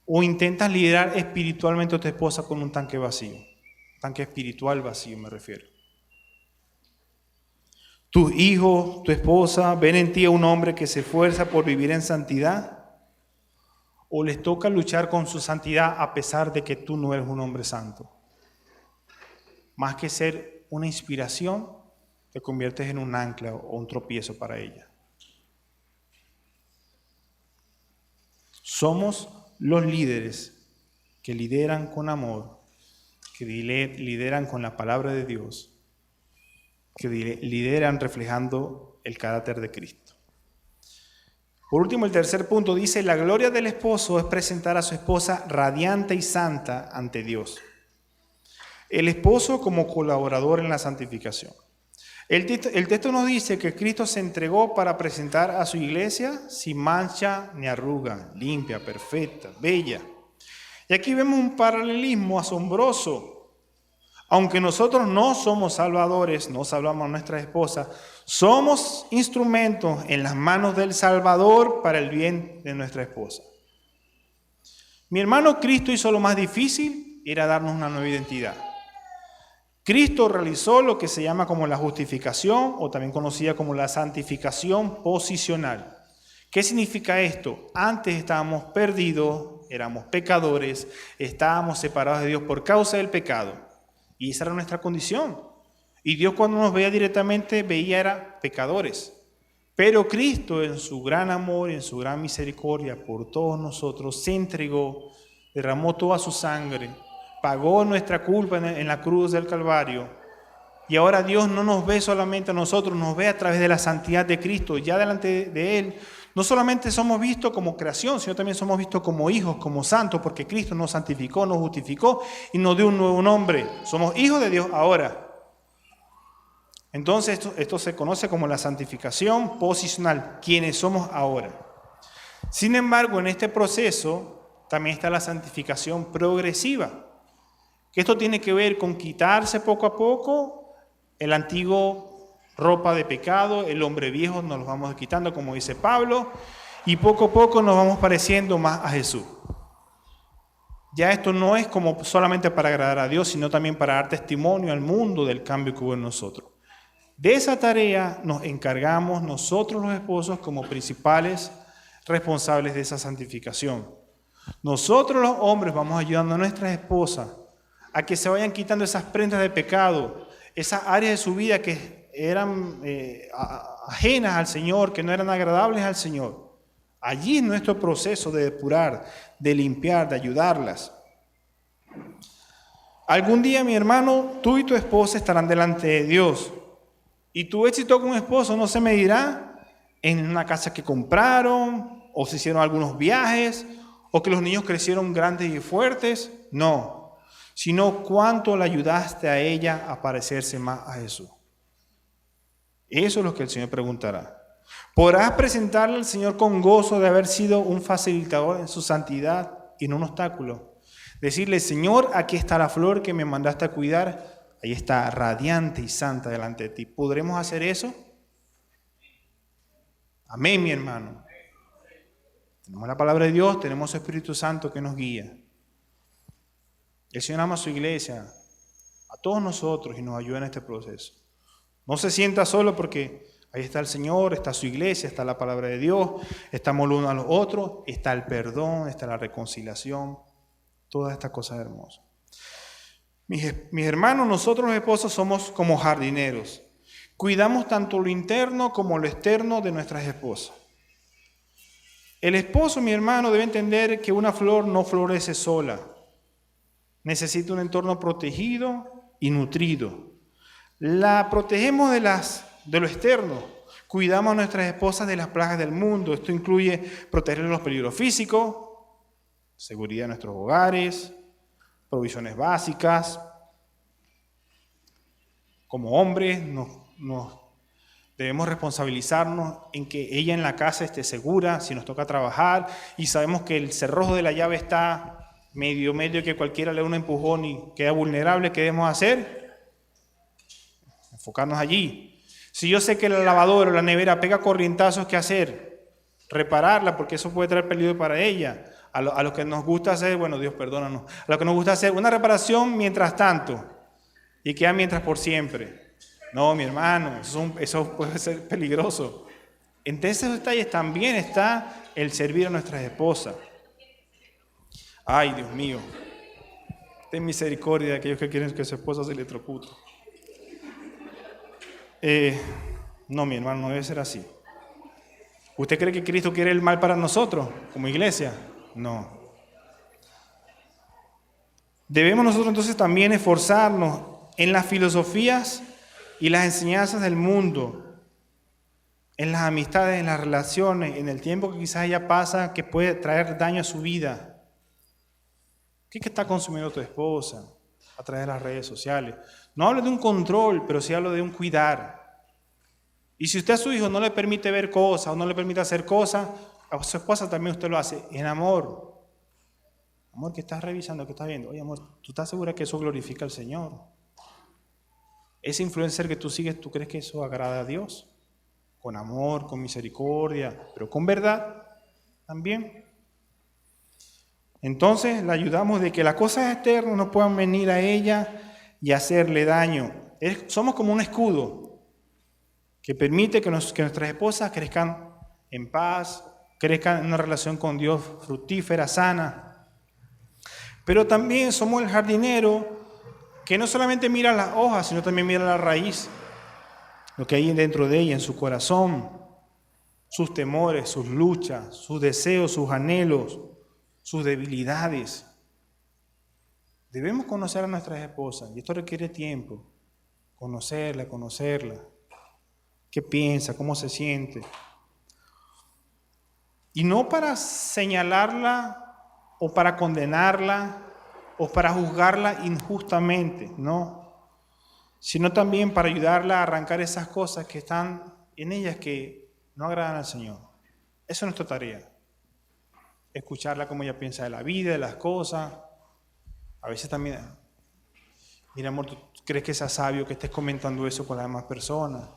¿O intentas liderar espiritualmente a tu esposa con un tanque vacío? Tanque espiritual vacío me refiero. ¿Tus hijos, tu esposa, ven en ti a un hombre que se esfuerza por vivir en santidad? ¿O les toca luchar con su santidad a pesar de que tú no eres un hombre santo? Más que ser una inspiración, te conviertes en un ancla o un tropiezo para ella. Somos los líderes que lideran con amor, que lideran con la palabra de Dios, que lideran reflejando el carácter de Cristo. Por último, el tercer punto dice, la gloria del esposo es presentar a su esposa radiante y santa ante Dios. El esposo como colaborador en la santificación. El texto nos dice que Cristo se entregó para presentar a su iglesia sin mancha ni arruga, limpia, perfecta, bella. Y aquí vemos un paralelismo asombroso. Aunque nosotros no somos salvadores, no salvamos a nuestra esposa, somos instrumentos en las manos del Salvador para el bien de nuestra esposa. Mi hermano, Cristo hizo lo más difícil, era darnos una nueva identidad. Cristo realizó lo que se llama como la justificación, o también conocida como la santificación posicional. ¿Qué significa esto? Antes estábamos perdidos, éramos pecadores, estábamos separados de Dios por causa del pecado. Y esa era nuestra condición. Y Dios cuando nos veía directamente, veía era pecadores. Pero Cristo en su gran amor, en su gran misericordia por todos nosotros, se entregó, derramó toda su sangre, pagó nuestra culpa en la cruz del Calvario. Y ahora Dios no nos ve solamente a nosotros, nos ve a través de la santidad de Cristo. Ya delante de Él, no solamente somos vistos como creación, sino también somos vistos como hijos, como santos, porque Cristo nos santificó, nos justificó y nos dio un nuevo nombre. Somos hijos de Dios ahora. Entonces esto se conoce como la santificación posicional, quienes somos ahora. Sin embargo, en este proceso también está la santificación progresiva. Que esto tiene que ver con quitarse poco a poco el antiguo ropa de pecado, el hombre viejo nos lo vamos quitando, como dice Pablo, y poco a poco nos vamos pareciendo más a Jesús. Ya esto no es como solamente para agradar a Dios, sino también para dar testimonio al mundo del cambio que hubo en nosotros. De esa tarea nos encargamos nosotros los esposos como principales responsables de esa santificación. Nosotros los hombres vamos ayudando a nuestras esposas a que se vayan quitando esas prendas de pecado, esas áreas de su vida que eran ajenas al Señor, que no eran agradables al Señor. Allí es nuestro proceso de depurar, de limpiar, de ayudarlas. Algún día, mi hermano, tú y tu esposa estarán delante de Dios. Y tu éxito como esposo no se medirá en una casa que compraron, o se hicieron algunos viajes, o que los niños crecieron grandes y fuertes. No. sino cuánto la ayudaste a ella a parecerse más a Jesús. Eso es lo que el Señor preguntará. ¿Podrás presentarle al Señor con gozo de haber sido un facilitador en su santidad y no un obstáculo? Decirle, Señor, aquí está la flor que me mandaste a cuidar, ahí está radiante y santa delante de ti. ¿Podremos hacer eso? Amén, mi hermano. Tenemos la palabra de Dios, tenemos el Espíritu Santo que nos guía. El Señor ama a su iglesia, a todos nosotros, y nos ayuda en este proceso. No se sienta solo porque ahí está el Señor, está su iglesia, está la palabra de Dios, estamos los unos a los otros, está el perdón, está la reconciliación, todas estas cosas hermosas. Mis hermanos, nosotros los esposos somos como jardineros. Cuidamos tanto lo interno como lo externo de nuestras esposas. El esposo, mi hermano, debe entender que una flor no florece sola. Necesita un entorno protegido y nutrido. La protegemos de lo externo. Cuidamos a nuestras esposas de las plagas del mundo. Esto incluye proteger los peligros físicos, seguridad de nuestros hogares, provisiones básicas. Como hombres nos debemos responsabilizarnos en que ella en la casa esté segura, si nos toca trabajar y sabemos que el cerrojo de la llave está medio que cualquiera le dé un empujón y queda vulnerable. ¿Qué debemos hacer? Enfocarnos allí. Si yo sé que la lavadora o la nevera pega corrientazos, ¿qué hacer? Repararla, porque eso puede traer peligro para ella. A lo que nos gusta hacer, bueno, Dios perdónanos, a lo que nos gusta hacer una reparación mientras tanto y queda mientras por siempre. No, mi hermano, eso puede ser peligroso. Entre esos detalles también está el servir a nuestras esposas. Ay, Dios mío, ten misericordia de aquellos que quieren que su esposa se electrocute. No, mi hermano, no debe ser así. ¿Usted cree que Cristo quiere el mal para nosotros como iglesia? No. Debemos nosotros entonces también esforzarnos en las filosofías y las enseñanzas del mundo, en las amistades, en las relaciones, en el tiempo que quizás ella pasa que puede traer daño a su vida. ¿Qué está consumiendo tu esposa a través de las redes sociales? No hablo de un control, pero sí hablo de un cuidar. Y si usted a su hijo no le permite ver cosas o no le permite hacer cosas, a su esposa también usted lo hace en amor. Amor, ¿qué estás revisando? ¿Qué estás viendo? Oye, amor, ¿tú estás segura que eso glorifica al Señor? Ese influencer que tú sigues, ¿tú crees que eso agrada a Dios? Con amor, con misericordia, pero con verdad también. Entonces la ayudamos de que las cosas externas no puedan venir a ella y hacerle daño. Somos como un escudo que permite que nuestras esposas crezcan en paz, crezcan en una relación con Dios fructífera, sana. Pero también somos el jardinero que no solamente mira las hojas, sino también mira la raíz, lo que hay dentro de ella, en su corazón, sus temores, sus luchas, sus deseos, sus anhelos, sus debilidades. Debemos conocer a nuestras esposas, y esto requiere tiempo, conocerla. ¿Qué piensa? ¿Cómo se siente? Y no para señalarla o para condenarla o para juzgarla injustamente, no, sino también para ayudarla a arrancar esas cosas que están en ellas que no agradan al Señor. Esa es nuestra tarea. Escucharla como ella piensa de la vida, de las cosas. A veces también, mira amor, ¿tú crees que sea sabio que estés comentando eso con las demás personas?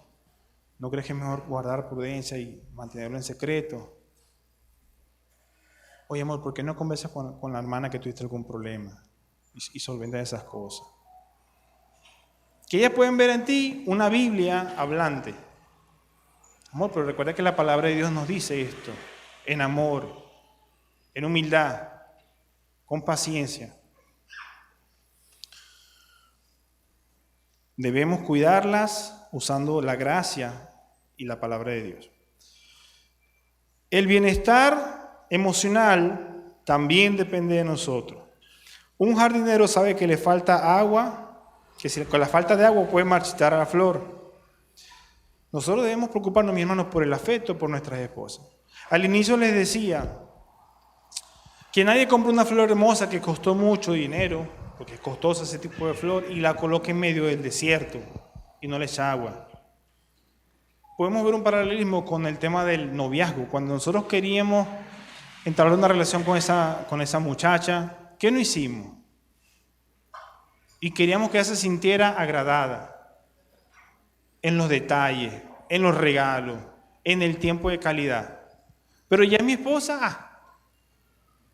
¿No crees que es mejor guardar prudencia y mantenerlo en secreto? Oye amor, ¿por qué no conversas con la hermana que tuviste algún problema? Y solventar esas cosas. Que ellas pueden ver en ti una Biblia hablante. Amor, pero recuerda que la palabra de Dios nos dice esto, en amor, en humildad, con paciencia. Debemos cuidarlas usando la gracia y la palabra de Dios. El bienestar emocional también depende de nosotros. Un jardinero sabe que le falta agua, que con la falta de agua puede marchitar a la flor. Nosotros debemos preocuparnos, mis hermanos, por el afecto por nuestras esposas. Al inicio les decía que nadie compra una flor hermosa que costó mucho dinero, porque es costosa ese tipo de flor, y la coloca en medio del desierto y no le echa agua. Podemos ver un paralelismo con el tema del noviazgo. Cuando nosotros queríamos entablar una relación con esa muchacha, ¿qué no hicimos? Y queríamos que ella se sintiera agradada en los detalles, en los regalos, en el tiempo de calidad. Pero ya es mi esposa,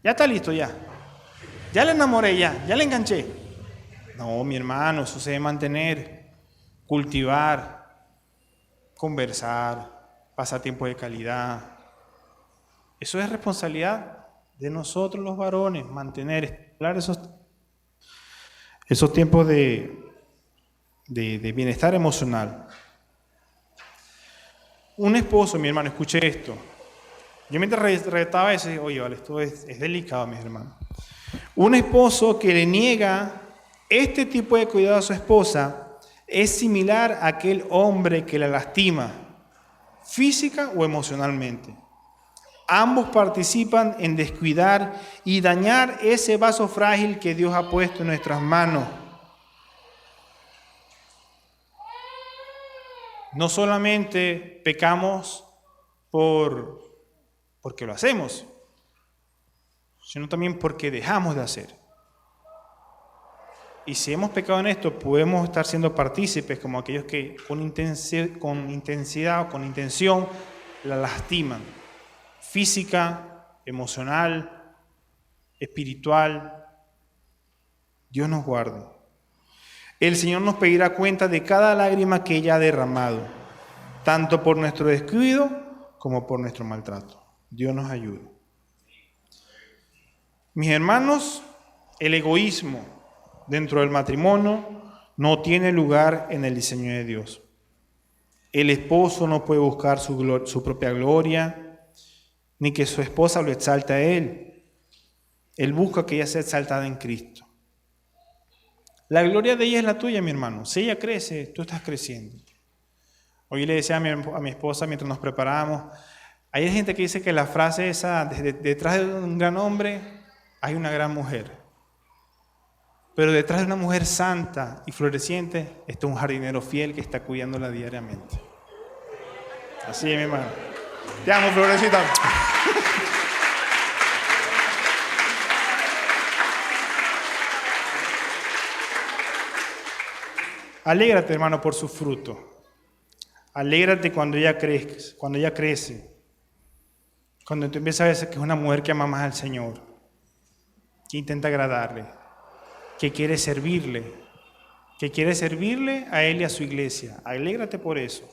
ya está listo ya. Ya la enamoré, ya la enganché. No, mi hermano, eso se debe mantener, cultivar, conversar, pasar tiempo de calidad. Eso es responsabilidad de nosotros los varones, mantener, estimular esos tiempos de bienestar emocional. Un esposo, mi hermano, escuche esto. Yo mientras redactaba eso, oye, vale, esto es delicado, mis hermanos. Un esposo que le niega este tipo de cuidado a su esposa es similar a aquel hombre que la lastima, física o emocionalmente. Ambos participan en descuidar y dañar ese vaso frágil que Dios ha puesto en nuestras manos. No solamente pecamos porque lo hacemos, sino también porque dejamos de hacer. Y si hemos pecado en esto, podemos estar siendo partícipes como aquellos que con intensidad o con intención la lastiman, física, emocional, espiritual. Dios nos guarde. El Señor nos pedirá cuenta de cada lágrima que ella ha derramado, tanto por nuestro descuido como por nuestro maltrato. Dios nos ayude. Mis hermanos, el egoísmo dentro del matrimonio no tiene lugar en el diseño de Dios. El esposo no puede buscar su propia gloria, ni que su esposa lo exalte a él. Él busca que ella sea exaltada en Cristo. La gloria de ella es la tuya, mi hermano. Si ella crece, tú estás creciendo. Hoy le decía a mi esposa mientras nos preparábamos, hay gente que dice que la frase esa, detrás de un gran hombre hay una gran mujer. Pero detrás de una mujer santa y floreciente está un jardinero fiel que está cuidándola diariamente. Así es, mi hermano. Te amo, florecita. Alégrate, hermano, por su fruto. Alégrate cuando ella crece. Cuando tú empiezas a ver que es una mujer que ama más al Señor, que intenta agradarle, que quiere servirle a Él y a su iglesia. Alégrate por eso.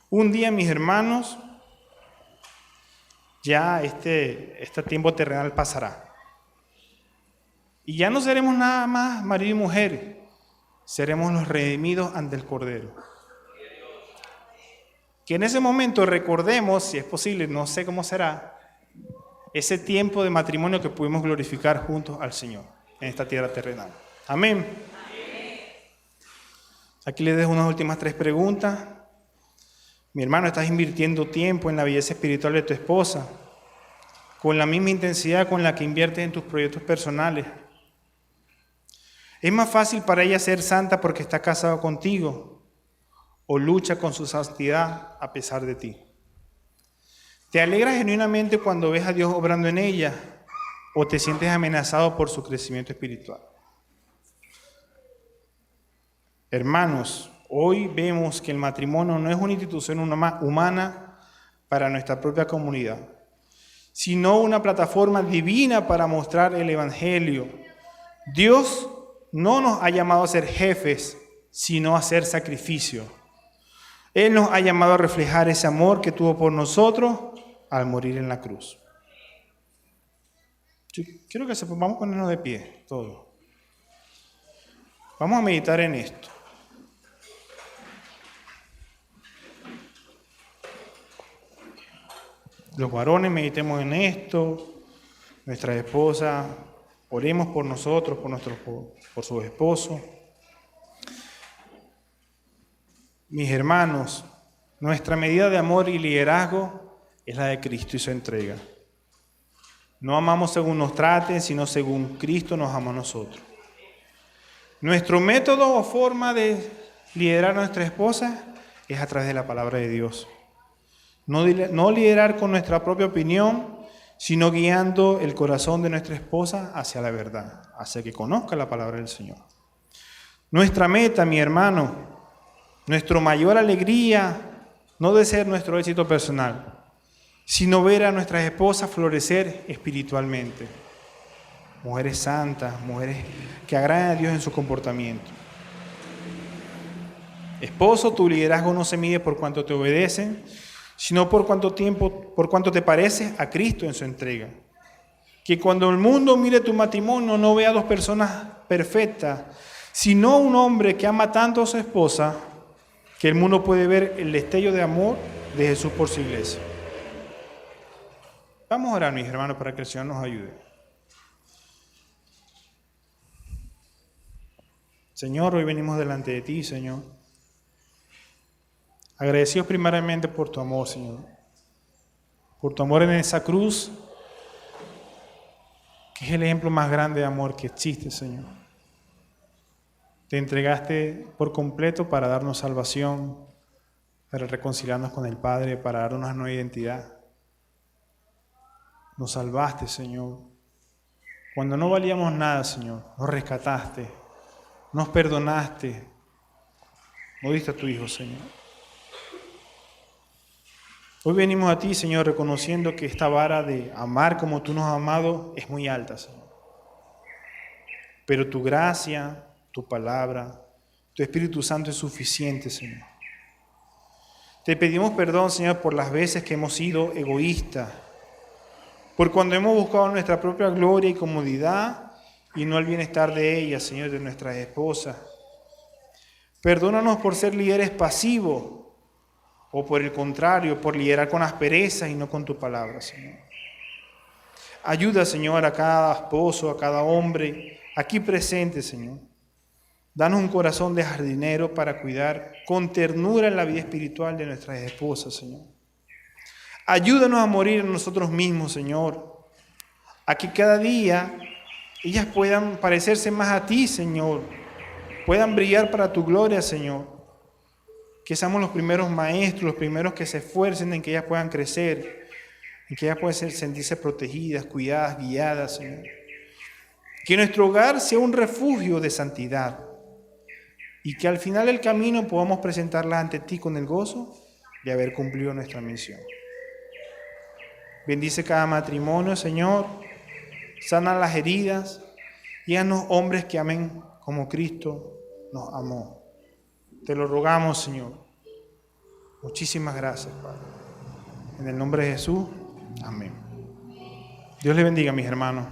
Un día, mis hermanos, ya este tiempo terrenal pasará. Y ya no seremos nada más marido y mujer. Seremos los redimidos ante el Cordero. Que en ese momento recordemos, si es posible, no sé cómo será, ese tiempo de matrimonio que pudimos glorificar juntos al Señor en esta tierra terrenal. Amén. Aquí les dejo unas últimas 3 preguntas. Mi hermano, ¿estás invirtiendo tiempo en la belleza espiritual de tu esposa con la misma intensidad con la que inviertes en tus proyectos personales? ¿Es más fácil para ella ser santa porque está casado contigo o lucha con su santidad a pesar de ti? ¿Te alegras genuinamente cuando ves a Dios obrando en ella o te sientes amenazado por su crecimiento espiritual? Hermanos, hoy vemos que el matrimonio no es una institución humana para nuestra propia comunidad, sino una plataforma divina para mostrar el Evangelio. Dios no nos ha llamado a ser jefes, sino a hacer sacrificio. Él nos ha llamado a reflejar ese amor que tuvo por nosotros al morir en la cruz. Yo quiero que vamos a ponernos de pie, todos. Vamos a meditar en esto. Los varones meditemos en esto, nuestra esposa, oremos por nosotros, por sus esposos. Mis hermanos, nuestra medida de amor y liderazgo es la de Cristo y su entrega. No amamos según nos traten, sino según Cristo nos ama a nosotros. Nuestro método o forma de liderar a nuestra esposa es a través de la palabra de Dios. No liderar con nuestra propia opinión, sino guiando el corazón de nuestra esposa hacia la verdad, hacia que conozca la palabra del Señor. Nuestra meta, mi hermano, nuestra mayor alegría, no de ser nuestro éxito personal, sino ver a nuestras esposas florecer espiritualmente. Mujeres santas, mujeres que agradan a Dios en su comportamiento. Esposo, tu liderazgo no se mide por cuánto te obedecen, sino por cuánto te pareces a Cristo en su entrega. Que cuando el mundo mire tu matrimonio no vea dos personas perfectas, sino un hombre que ama tanto a su esposa, que el mundo puede ver el destello de amor de Jesús por su iglesia. Vamos a orar, mis hermanos, para que el Señor nos ayude. Señor, hoy venimos delante de ti, Señor. Agradecidos primeramente por tu amor, Señor. Por tu amor en esa cruz, que es el ejemplo más grande de amor que existe, Señor. Te entregaste por completo para darnos salvación, para reconciliarnos con el Padre, para darnos una nueva identidad. Nos salvaste, Señor. Cuando no valíamos nada, Señor, nos rescataste, nos perdonaste, nos diste a tu Hijo, Señor. Hoy venimos a ti, Señor, reconociendo que esta vara de amar como tú nos has amado es muy alta, Señor. Pero tu gracia, tu palabra, tu Espíritu Santo es suficiente, Señor. Te pedimos perdón, Señor, por las veces que hemos sido egoístas, por cuando hemos buscado nuestra propia gloria y comodidad y no el bienestar de ellas, Señor, de nuestras esposas. Perdónanos por ser líderes pasivos o por el contrario, por liderar con aspereza y no con tu palabra, Señor. Ayuda, Señor, a cada esposo, a cada hombre aquí presente, Señor. Danos un corazón de jardinero para cuidar con ternura en la vida espiritual de nuestras esposas, Señor. Ayúdanos a morir en nosotros mismos, Señor, a que cada día ellas puedan parecerse más a ti, Señor, puedan brillar para tu gloria, Señor. Que seamos los primeros maestros, los primeros que se esfuercen en que ellas puedan crecer, en que ellas puedan sentirse protegidas, cuidadas, guiadas, Señor. Que nuestro hogar sea un refugio de santidad y que al final del camino podamos presentarlas ante ti con el gozo de haber cumplido nuestra misión. Bendice cada matrimonio, Señor. Sana las heridas y haznos hombres que amen como Cristo nos amó. Te lo rogamos, Señor. Muchísimas gracias, Padre. En el nombre de Jesús, amén. Dios les bendiga, mis hermanos.